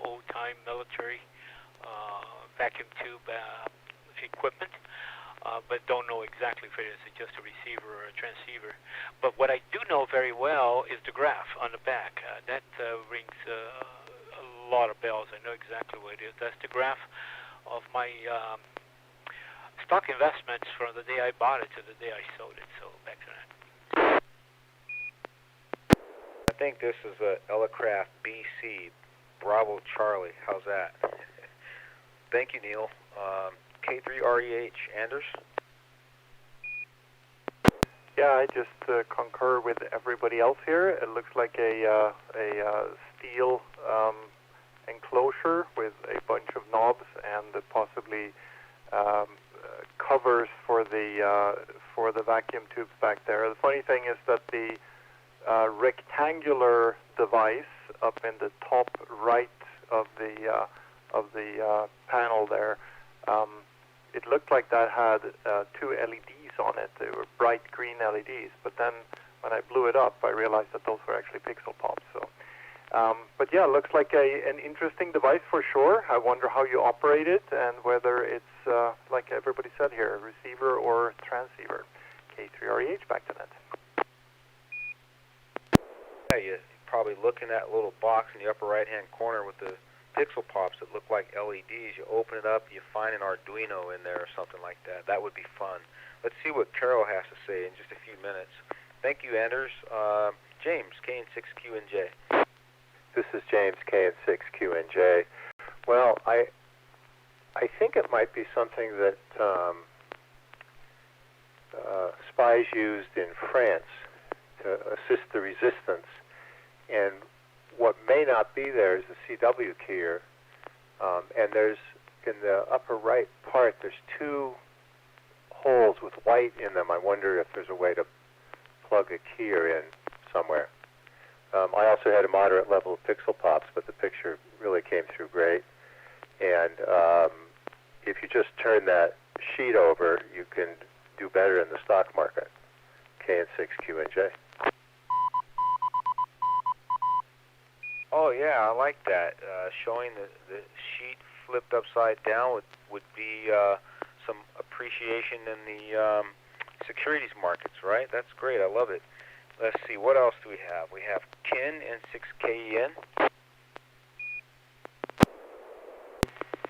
old-time military vacuum tube equipment, but don't know exactly if it is just a receiver or a transceiver. But what I do know very well is the graph on the back. That rings a lot of bells. I know exactly what it is. That's the graph of my stock investments from the day I bought it to the day I sold it. So back to that. I think this is a Elecraft BC Bravo Charlie. How's that? Thank you, Neil. K3REH Anders? Yeah, I just concur with everybody else here. It looks like a steel enclosure with a bunch of knobs and possibly covers for the vacuum tubes back there. The funny thing is that the rectangular device up in the top right of the panel there, it looked like that had two LEDs on it. They were bright green LEDs, but then when I blew it up, I realized that those were actually pixel pops. So, but yeah, it looks like an interesting device for sure. I wonder how you operate it and whether it's, like everybody said here, a receiver or transceiver. K3REH, back to net. Yeah, you're probably looking at a little box in the upper right-hand corner with the pixel pops that look like LEDs. You open it up, you find an Arduino in there or something like that. That would be fun. Let's see what Carol has to say in just a few minutes. Thank you, Anders. James, KN6QNJ. This is James, KN6QNJ. Well, I think it might be something that spies used in France to assist the resistance. And what may not be there is a CW keyer. And there's, in the upper right part, there's two holes with white in them. I wonder if there's a way to plug a keyer in somewhere. I also had a moderate level of pixel pops, but the picture really came through great. And if you just turn that sheet over, you can do better in the stock market. KN6QNJ. Oh, yeah, I like that. Showing the sheet flipped upside down would be some appreciation in the securities markets, right? That's great. I love it. Let's see, what else do we have? We have Ken N6KEN.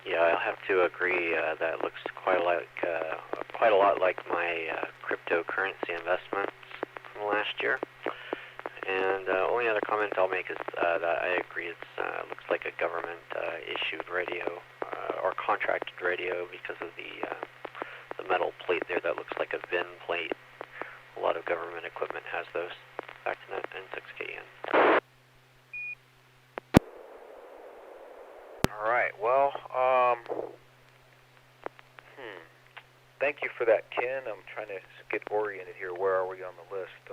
Yeah, I'll have to agree. That looks quite a lot like my cryptocurrency investments from last year. And only other comment I'll make is that I agree. It looks like a government-issued radio or contracted radio because of the metal plate there that looks like a VIN plate. A lot of government equipment has those. Back to that N6KN. All right, well, thank you for that, Ken. I'm trying to get oriented here. Where are we on the list?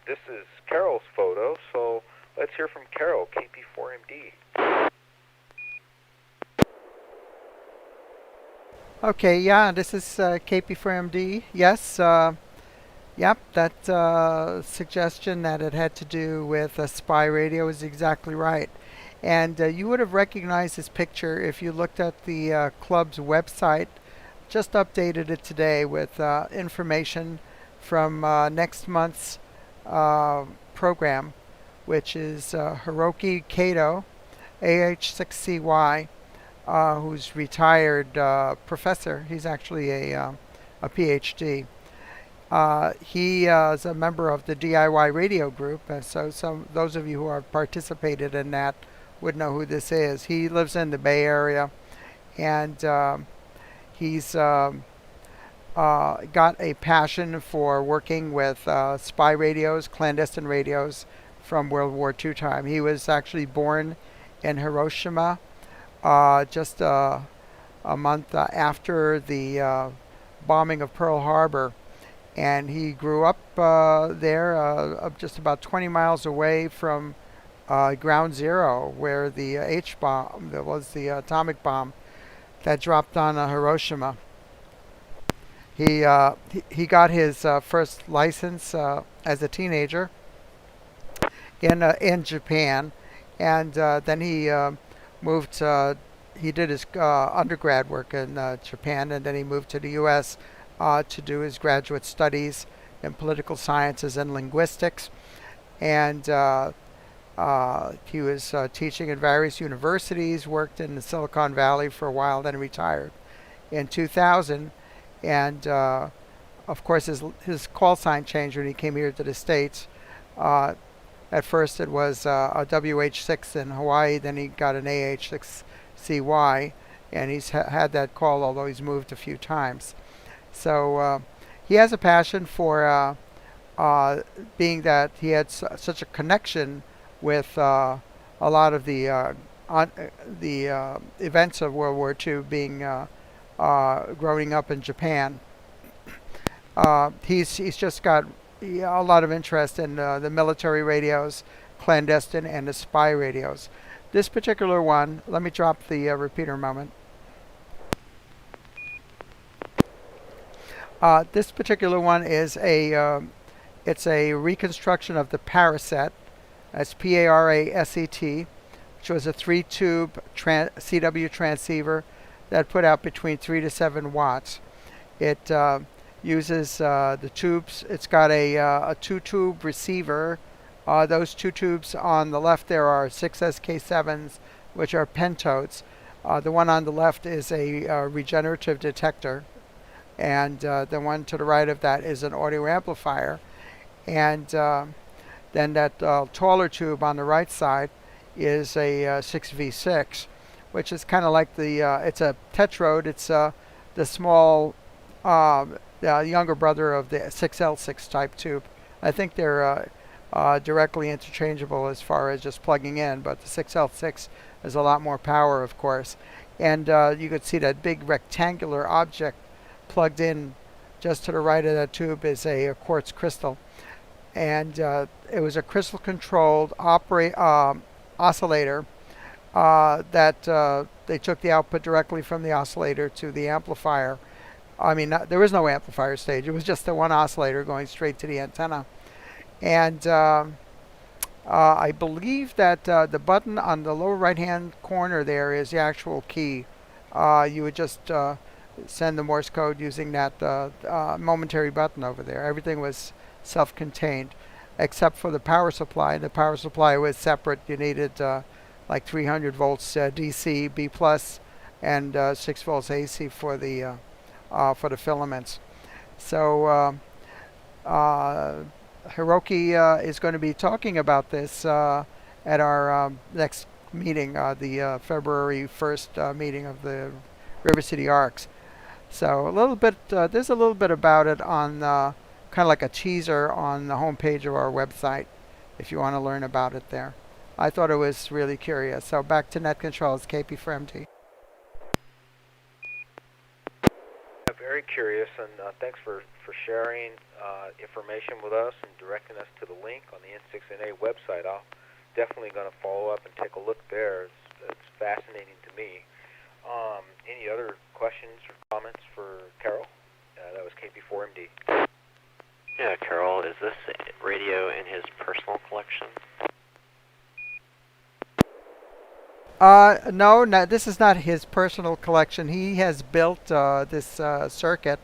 This is Carol's photo, so let's hear from Carol, KP4MD. Okay, yeah, this is KP4MD. Yes, yep, that suggestion that it had to do with a spy radio is exactly right. And you would have recognized this picture if you looked at the club's website. just updated it today with information from next month's program, which is Hiroki Kato, AH6CY, who's retired professor. He's actually a PhD. He is a member of the DIY radio group, and so those of you who have participated in that would know who this is. He lives in the Bay Area, and he's got a passion for working with spy radios, clandestine radios from World War II time. He was actually born in Hiroshima just a month after the bombing of Pearl Harbor. And he grew up there, just about 20 miles away from Ground Zero, where the H-bomb, that was the atomic bomb that dropped on Hiroshima. He got his first license as a teenager in Japan, and then he moved. He did his undergrad work in Japan, and then he moved to the U.S. To do his graduate studies in political sciences and linguistics, and he was teaching at various universities, worked in the Silicon Valley for a while, then retired in 2000. And of course his call sign changed when he came here to the States. At first it was a WH6 in Hawaii, then he got an AH6CY, and he's had that call, although he's moved a few times. So he has a passion for being that he had such a connection with a lot of the events of World War II, being growing up in Japan. He's just got a lot of interest in the military radios, clandestine, and the spy radios. This particular one, let me drop the repeater a moment. This particular one is it's a reconstruction of the Paraset. That's Paraset, which was a 3-tube CW transceiver that put out between 3 to 7 watts. It uses the tubes. It's got a 2-tube receiver. Those 2 tubes on the left there are 6SK7s, which are pentodes. The one on the left is a regenerative detector, and the one to the right of that is an audio amplifier. And then that taller tube on the right side is a 6V6, which is kind of like the, it's a tetrode. It's the small younger brother of the 6L6 type tube. I think they're directly interchangeable as far as just plugging in, but the 6L6 has a lot more power, of course. And you could see that big rectangular object plugged in just to the right of that tube is a quartz crystal. And it was a crystal controlled oscillator that they took the output directly from the oscillator to the amplifier. I mean, there was no amplifier stage. It was just the one oscillator going straight to the antenna. And I believe that the button on the lower right-hand corner there is the actual key. You would just send the Morse code using that momentary button over there. Everything was self-contained, except for the power supply. The power supply was separate. You needed like 300 volts DC B+, and 6 volts AC for the filaments. So Hiroki is going to be talking about this at our next meeting, the February 1st meeting of the River City Arcs. So a little bit, there's a little bit about it on kind of like a teaser on the homepage of our website, if you want to learn about it there. I thought it was really curious. So back to Net Control, it's KP for MT. Very curious, and thanks for sharing information with us and directing us to the link on the N6NA website. I'm definitely going to follow up and take a look there. It's fascinating to me. Any other questions or comments for Carol? That was KP4MD. Yeah, Carol, is this radio in his personal collection? No, no, this is not his personal collection. He has built this circuit,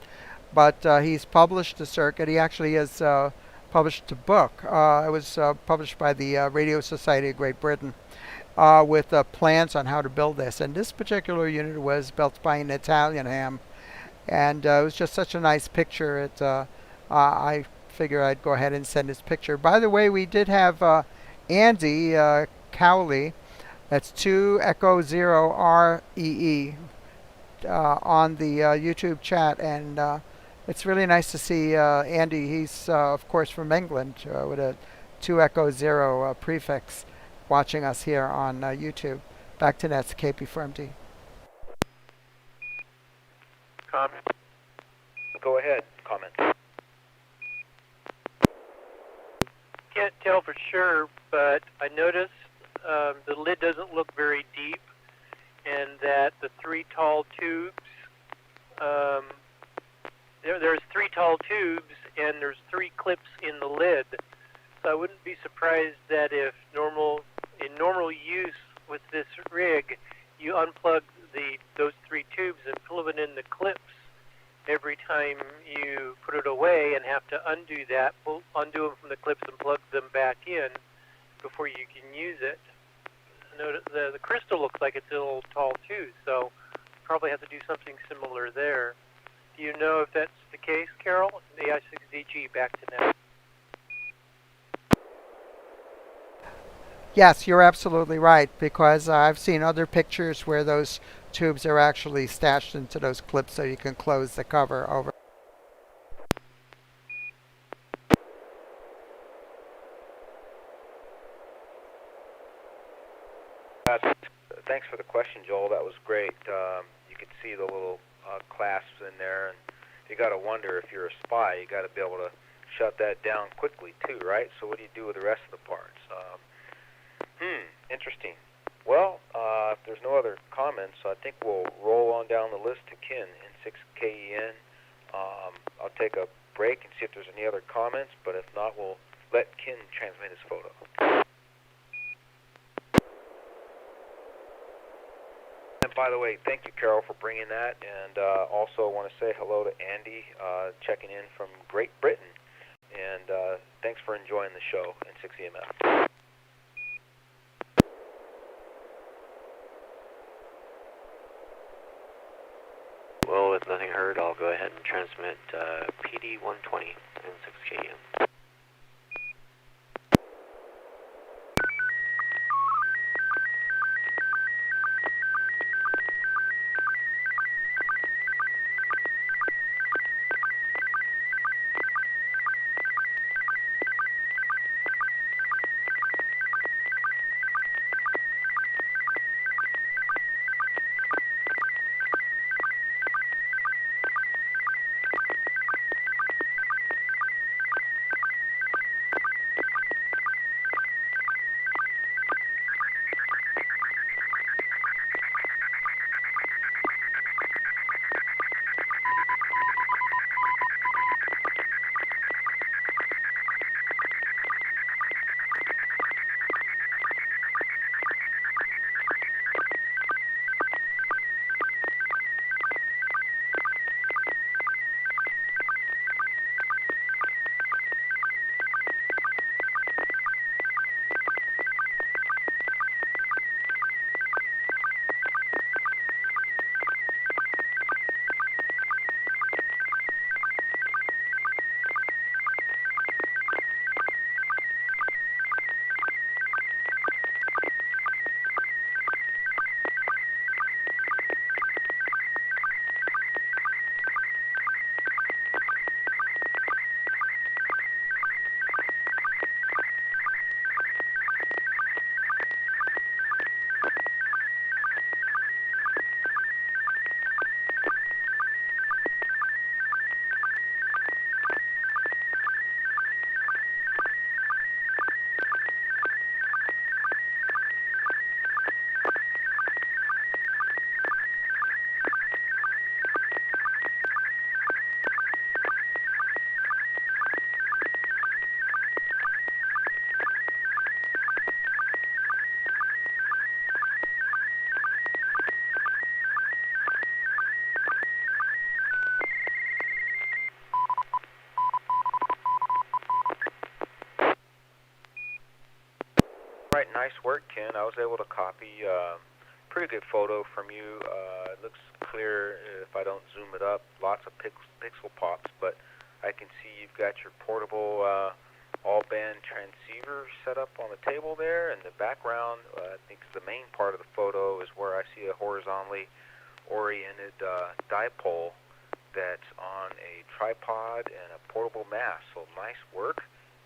but he's published the circuit. He actually has published a book. It was published by the Radio Society of Great Britain with plans on how to build this. And this particular unit was built by an Italian ham, and it was just such a nice picture. I figure I'd go ahead and send his picture. By the way, we did have Andy Cowley. That's 2 Echo 0 REE on the YouTube chat, and it's really nice to see Andy. He's of course from England with a 2 Echo 0 prefix, watching us here on YouTube. Back to Nets, KP for MD. Comment. Go ahead. Comment. Can't tell for sure, but I noticed the lid doesn't look very deep, and that the 3 tall tubes, there's 3 tall tubes, and there's 3 clips in the lid. So I wouldn't be surprised that if in normal use with this rig, you unplug those 3 tubes and plug in the clips every time you put it away, and have to undo that, undo them from the clips and plug them back in before you can use it. The crystal looks like it's a little tall too, so probably have to do something similar there. Do you know if that's the case, Carol? The I6DG, back to net. Yes, you're absolutely right, because I've seen other pictures where those tubes are actually stashed into those clips so you can close the cover over. Thanks for the question, Joel. That was great. You could see the little clasps in there, and you got to wonder if you're a spy. You got to be able to shut that down quickly too, right? So what do you do with the rest of the parts? Interesting. Well, if there's no other comments, I think we'll roll on down the list to Ken, N6KEN. I'll take a break and see if there's any other comments, but if not, we'll let Ken transmit his photo. And by the way, thank you, Carol, for bringing that, and also want to say hello to Andy, checking in from Great Britain, and thanks for enjoying the show, N6EMF. Well, with nothing heard, I'll go ahead and transmit PD120 and 6KM. nice work, Ken. I was able to copy pretty good photo from you. It looks clear if I don't zoom it up. Lots of pixel pops, but I can see you've got your portable all-band transceiver set up on the table there. In the background, I think the main part of the photo is where I see a horizontally oriented dipole that's on a tripod and a portable mast. So nice work,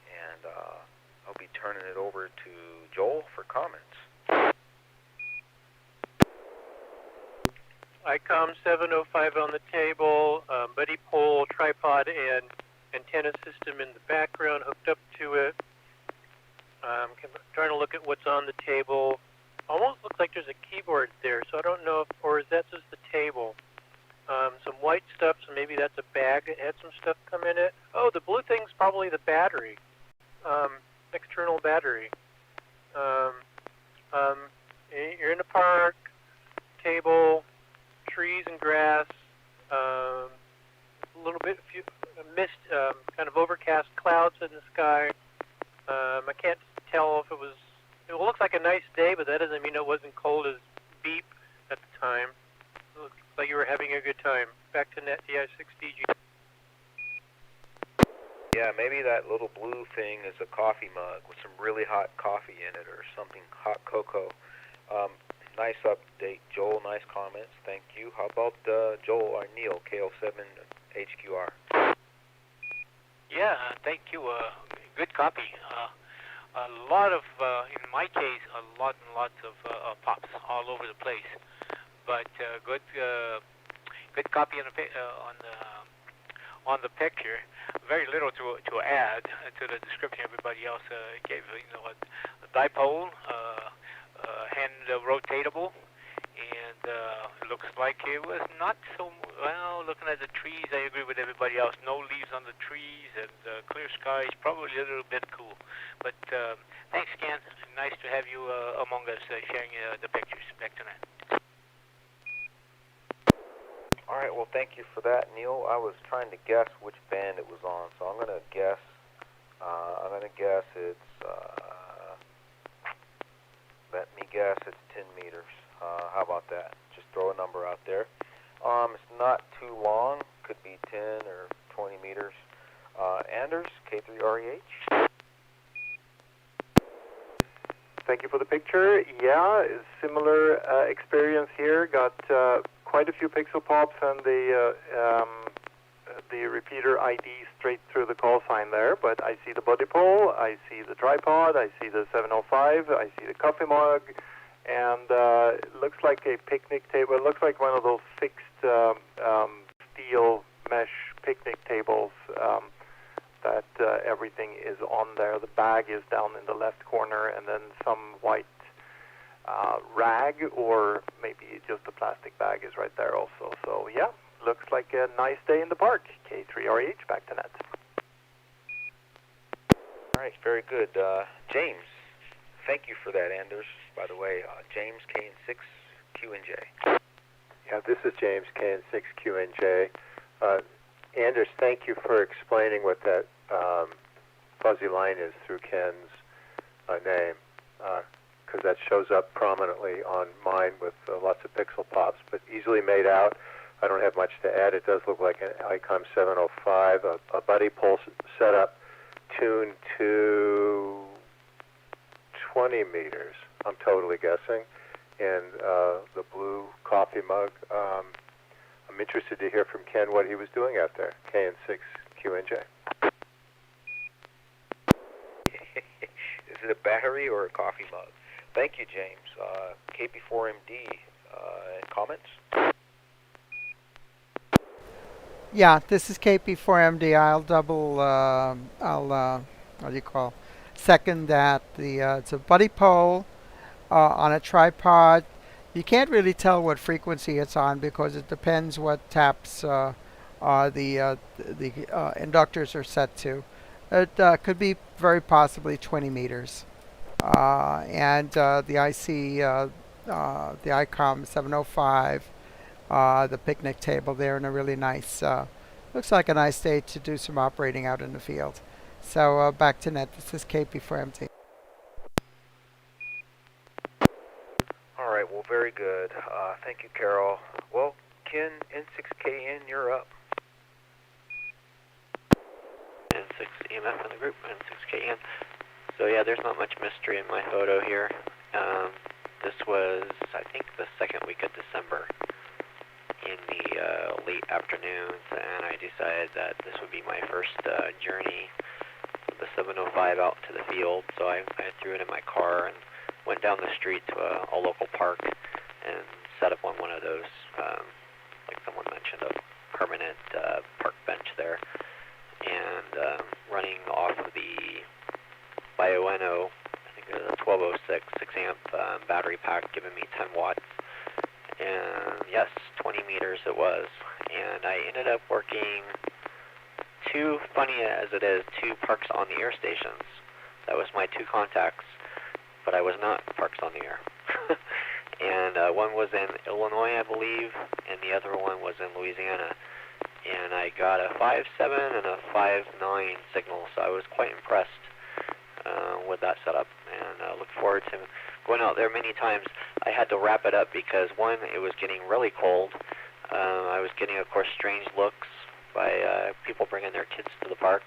and I'll be turning it over to Joel for comments. ICOM 705 on the table, buddy pole, tripod, and antenna system in the background hooked up to it. Trying to look at what's on the table. Almost looks like there's a keyboard there, so I don't know if, or is that just the table? Some white stuff, so maybe that's a bag that had some stuff come in it. Oh, the blue thing's probably the battery, external battery. You're in a park, table, trees and grass, a little bit mist, kind of overcast clouds in the sky. I can't tell if it looks like a nice day, but that doesn't mean it wasn't cold as beep at the time. It looks like you were having a good time. Back to Net DI6DG. Yeah, maybe that little blue thing is a coffee mug with some really hot coffee in it or something, hot cocoa. Nice update, Joel. Nice comments. Thank you. How about Joel or Neil, KL7HQR? Yeah, thank you. Good copy. A lot of, in my case, lots of pops all over the place. But good copy on the picture. Very little to add to the description everybody else gave. A dipole, hand rotatable, and it looks like it was not so well. Looking at the trees, I agree with everybody else. No leaves on the trees and clear skies. Probably a little bit cool. But thanks, Ken. Nice to have you among us sharing the pictures. Back to that. All right, well, thank you for that, Neil. I was trying to guess which band it was on, so I'm going to guess it's, let me guess it's 10 meters. How about that? Just throw a number out there. It's not too long. Could be 10 or 20 meters. Anders, K3REH. Thank you for the picture. Yeah, similar experience here. Got quite a few pixel pops and the repeater ID straight through the call sign there, but I see the body pole, I see the tripod, I see the 705, I see the coffee mug, and it looks like a picnic table. It looks like one of those fixed steel mesh picnic tables that everything is on there. The bag is down in the left corner, and then some white rag, or maybe just a plastic bag is right there also. So yeah, looks like a nice day in the park. K3REH, back to Net. All right, very good. James, thank you for that, Anders. By the way, James, KN6QNJ. Yeah, this is James, KN6QNJ. Anders, thank you for explaining what that fuzzy line is through Ken's name, because that shows up prominently on mine with lots of pixel pops, but easily made out. I don't have much to add. It does look like an ICOM 705, a buddy pole setup tuned to 20 meters. I'm totally guessing. And the blue coffee mug. I'm interested to hear from Ken what he was doing out there. KN6QNJ. Is it a battery or a coffee mug? Thank you, James. KP4MD, comments? Yeah, this is KP4MD. Second that. It's a buddy pole on a tripod. You can't really tell what frequency it's on because it depends what taps the inductors are set to. It could be very possibly 20 meters. And the IC, the ICOM 705, the picnic table there, and a really nice, looks like a nice day to do some operating out in the field. So back to Net. This is KP4MD. Thank you, Carol. Well, Ken, N6KN, you're up. N6 EMF in the group, N6KN. So yeah, there's not much mystery in my photo here. This was, I think, the second week of December in the late afternoons, and I decided that this would be my first journey with the 705 out to the field. So I threw it in my car and went down the street to a local park and set up on one of those, like someone mentioned, a permanent park bench there. And running off of the BioNO, I think it was a 1206 6-amp battery pack, giving me 10 watts. And yes, 20 meters it was. And I ended up working two, funny as it is, two parks on the air stations. That was my two contacts, but I was not parks on the air. And one was in Illinois, I believe, and the other one was in Louisiana. And I got a 5.7 and a 5.9 signal, so I was quite impressed with that setup, and look forward to going out there many times. I had to wrap it up because, one, it was getting really cold. I was getting, of course, strange looks by people bringing their kids to the park.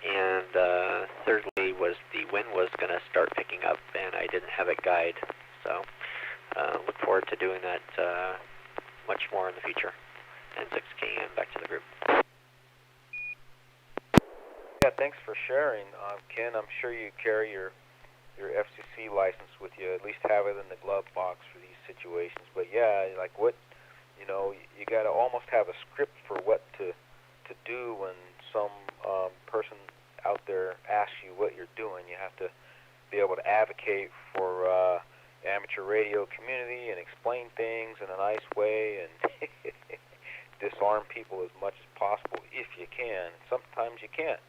And thirdly was the wind was going to start picking up, and I didn't have a guide. So look forward to doing that much more in the future. N6KN, back to the group. Yeah, thanks for sharing, Ken. I'm sure you carry your FCC license with you. At least have it in the glove box for these situations. But yeah, like what, you got to almost have a script for what to do when some person out there asks you what you're doing. You have to be able to advocate for the amateur radio community and explain things in a nice way and disarm people as much as possible if you can. Sometimes you can't.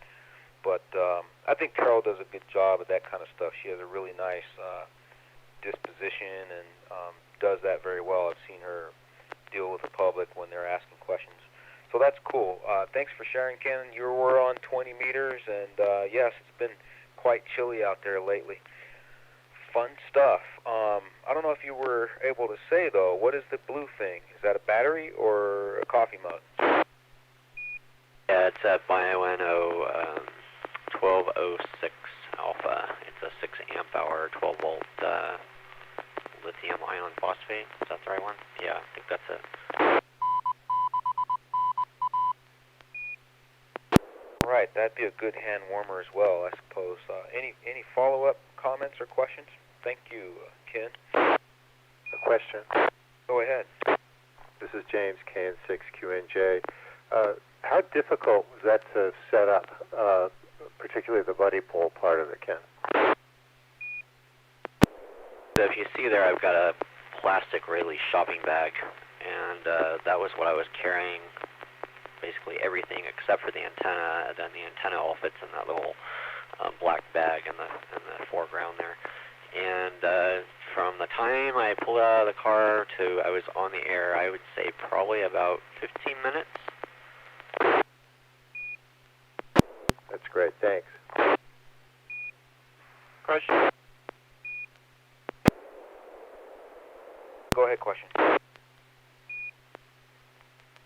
But I think Carol does a good job of that kind of stuff. She has a really nice disposition and does that very well. I've seen her deal with the public when they're asking questions. So that's cool. Thanks for sharing, Ken. You were on 20 meters, and yes, it's been quite chilly out there lately. Fun stuff. I don't know if you were able to say, though, what is the blue thing? Is that a battery or a coffee mug? Yeah, it's a BioNO 1206 alpha. It's a 6-amp hour, 12-volt lithium ion phosphate. Is that the right one? Yeah, I think that's it. Right, that'd be a good hand warmer as well, I suppose. Any follow-up comments or questions? Thank you, Ken. A question. Go ahead. This is James, KN6QNJ. How difficult was that to set up, particularly the buddy pole part of it, Ken? So if you see there, I've got a plastic Rayleigh shopping bag, and that was what I was carrying, basically everything except for the antenna, and then the antenna all fits in that little black bag in the foreground there. And from the time I pulled out of the car to I was on the air, I would say probably about 15 minutes. That's great, thanks. Question? Go ahead, question.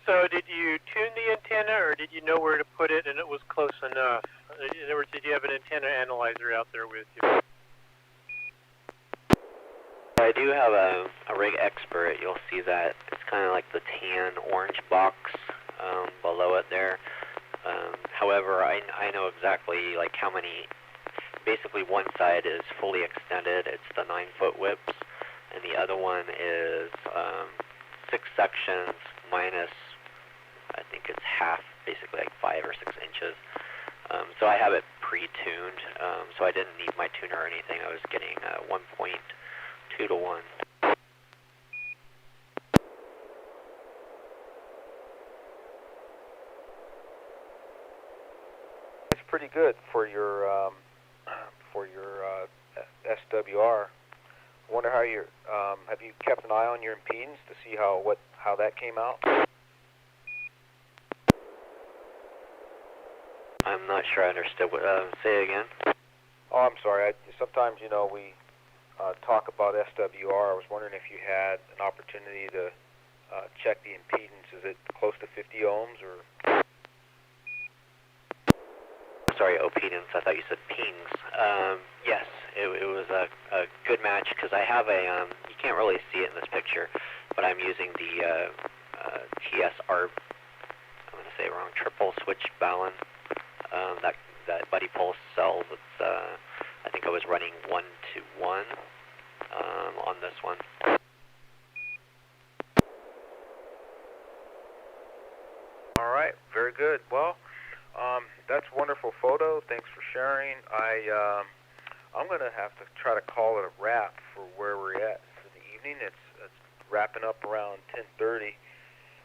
So did you tune the antenna, or did you know where to put it and it was close enough? In other words, did you have an antenna analyzer out there with you? I do have a rig expert. You'll see that it's kind of like the tan orange box below it there. However, I know exactly like how many. Basically, one side is fully extended. It's the 9-foot whips, and the other one is 6 sections minus, I think it's half, basically like 5 or 6 inches. So I have it pre-tuned, so I didn't need my tuner or anything. I was getting 1.2 to 1. It's pretty good for your SWR. I wonder how you're. Have you kept an eye on your impedance to see how that came out? I'm not sure I understood what. Say it again. Oh, I'm sorry. Sometimes we talk about SWR. I was wondering if you had an opportunity to check the impedance. Is it close to 50 ohms or? Sorry, opedance. I thought you said pings. Yes, it was a good match because I have a, you can't really see it in this picture, but I'm using the TSR, I'm going to say it wrong, triple switch balun, that buddy pulse cell that's, I think I was running 1 to 1 on this one. All right, very good. Well, that's a wonderful photo. Thanks for sharing. I'm going to have to try to call it a wrap for where we're at for the evening. It's wrapping up around 10:30,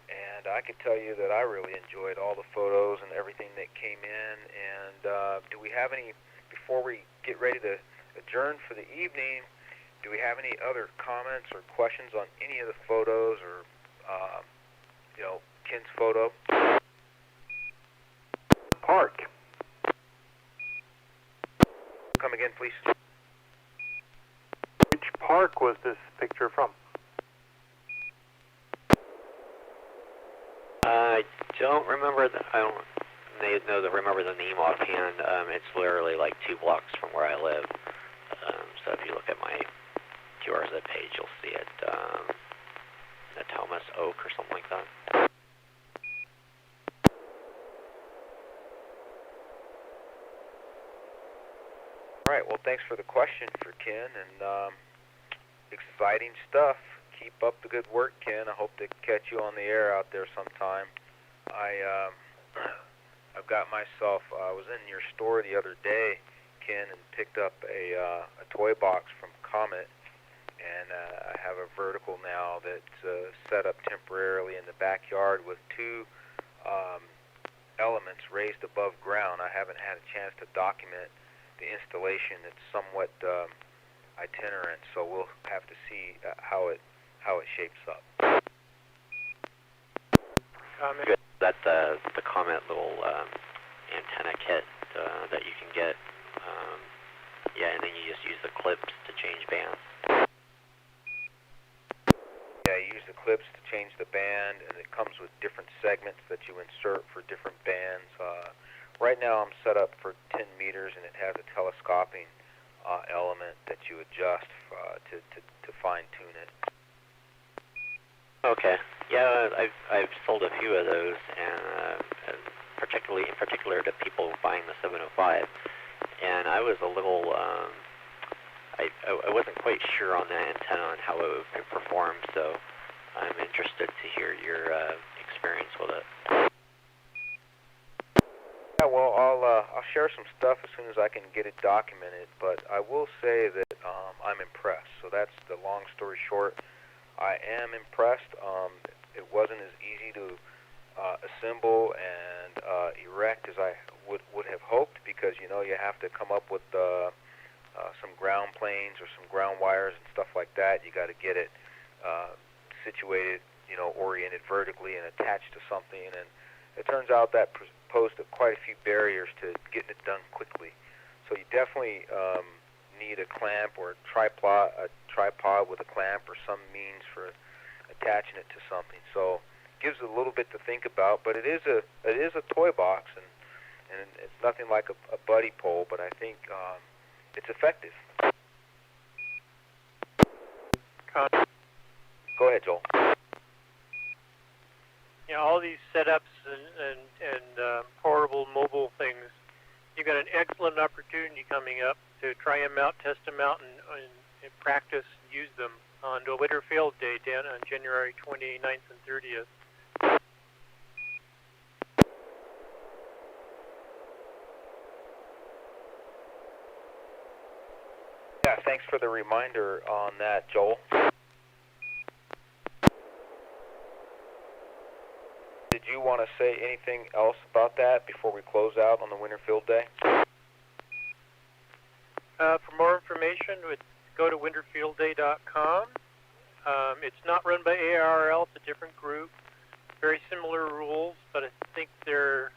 and I can tell you that I really enjoyed all the photos and everything that came in. And do we have any, before we get ready to adjourn for the evening, do we have any other comments or questions on any of the photos or, Ken's photo? Park. Come again, please. Which park was this picture from? I don't remember remember the name offhand. It's literally like 2 blocks from where I live. So if you look at my QRZ page, you'll see it. Thomas Oak or something like that. All right, well, thanks for the question for Ken, and exciting stuff. Keep up the good work, Ken. I hope to catch you on the air out there sometime. I've got myself, I was in your store the other day, Ken, and picked up a toy box from Comet, and I have a vertical now that's set up temporarily in the backyard with 2 elements raised above ground. I haven't had a chance to document the installation. It's somewhat itinerant, so we'll have to see how it shapes up. Good. That's the Comet little antenna kit that you can get. Yeah, and then you just use the clips to change bands. Yeah, you use the clips to change the band, and it comes with different segments that you insert for different bands. Right now I'm set up for 10 meters, and it has a telescoping element that you adjust to fine-tune it. Okay. Yeah, I've sold a few of those, and in particular to people buying the 705. And I was a little, I wasn't quite sure on that antenna and how it would perform, so I'm interested to hear your experience with it. Yeah, well, I'll share some stuff as soon as I can get it documented, but I will say that I'm impressed. So that's the long story short. I am impressed. It wasn't as easy to assemble and erect as I would have hoped, because you have to come up with some ground planes or some ground wires and stuff like that. You got to get it situated, oriented vertically and attached to something, and it turns out that posed quite a few barriers to getting it done quickly. So you definitely need a clamp or a tripod with a clamp or some means for attaching it to something. So it gives a little bit to think about, but it is a toy box, and it's nothing like a buddy pole, but I think it's effective. Go ahead, Joel. All these setups and portable mobile things, you've got an excellent opportunity coming up to try them out, test them out, and practice, use them on the Winter Field Day down on January 29th and 30th. Yeah, thanks for the reminder on that, Joel. Did you want to say anything else about that before we close out on the Winter Field Day? For more information, go to winterfieldday.com. It's not run by ARRL. It's a different group. Very similar rules, but I think there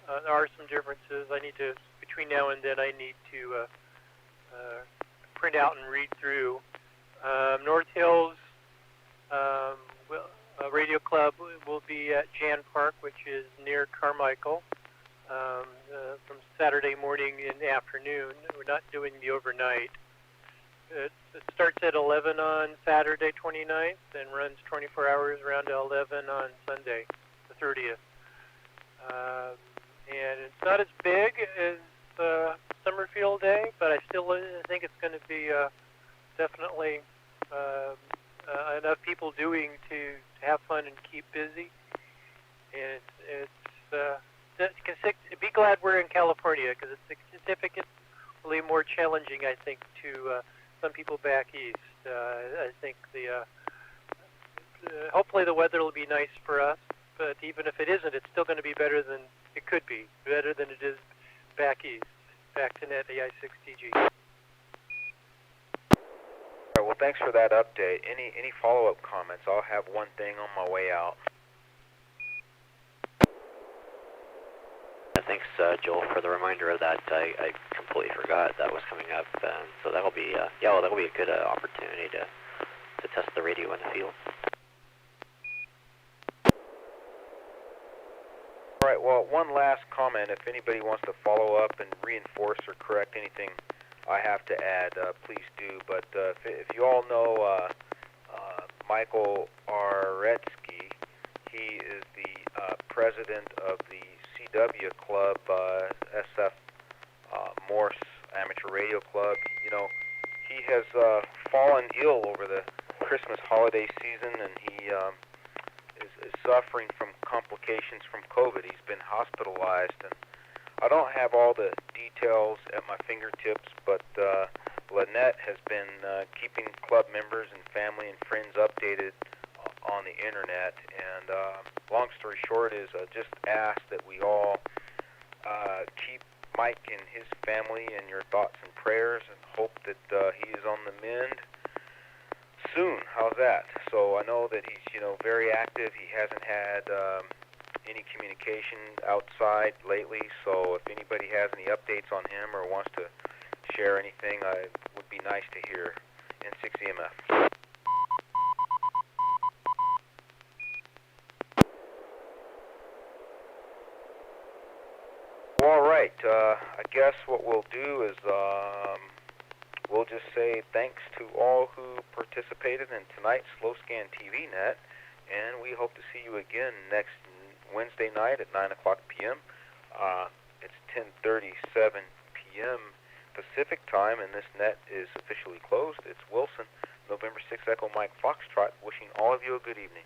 are some differences. Between now and then, I need to print print out and read through. North Hills Radio Club will be at Jan Park, which is near Carmichael, from Saturday morning and afternoon. We're not doing the overnight. It starts at 11 on Saturday 29th and runs 24 hours around to 11 on Sunday the 30th. And it's not as big as Summerfield Day, but I still think it's going to be definitely enough people doing to have fun and keep busy. And be glad we're in California, because it's significantly more challenging, I think, to some people back east. I think hopefully the weather will be nice for us, but even if it isn't, it's still going to be better than it could be, better than it is back east. Back to Net AI6TG. All right, well, thanks for that update. Any follow-up comments? I'll have one thing on my way out. Thanks, Joel, for the reminder of that. I completely forgot that was coming up, so that'll be that'll be a good opportunity to test the radio in the field. All right, well, one last comment. If anybody wants to follow up and reinforce or correct anything I have to add, please do. But if you all know Michael Aretsky, he is the president of the CW Club, SF Morse Amateur Radio Club. You know, he has fallen ill over the Christmas holiday season, and he is suffering from complications from COVID. He's been hospitalized, and I don't have all the details at my fingertips, but Lynette has been keeping club members and family and friends updated on the internet. And long story short is just ask that we all keep Mike and his family in your thoughts and prayers, and hope that he is on the mend soon. How's that? So I know that he's very active. He hasn't had any communication outside lately, so if anybody has any updates on him or wants to share anything, it would be nice to hear. N6EMF. All right, I guess what we'll do is we'll just say thanks to all who participated in tonight's Slow Scan TV Net, and we hope to see you again next Wednesday night at 9 o'clock p.m. It's 10:37 p.m. Pacific time, and this net is officially closed. It's Wilson, November 6 Echo Mike Foxtrot, wishing all of you a good evening.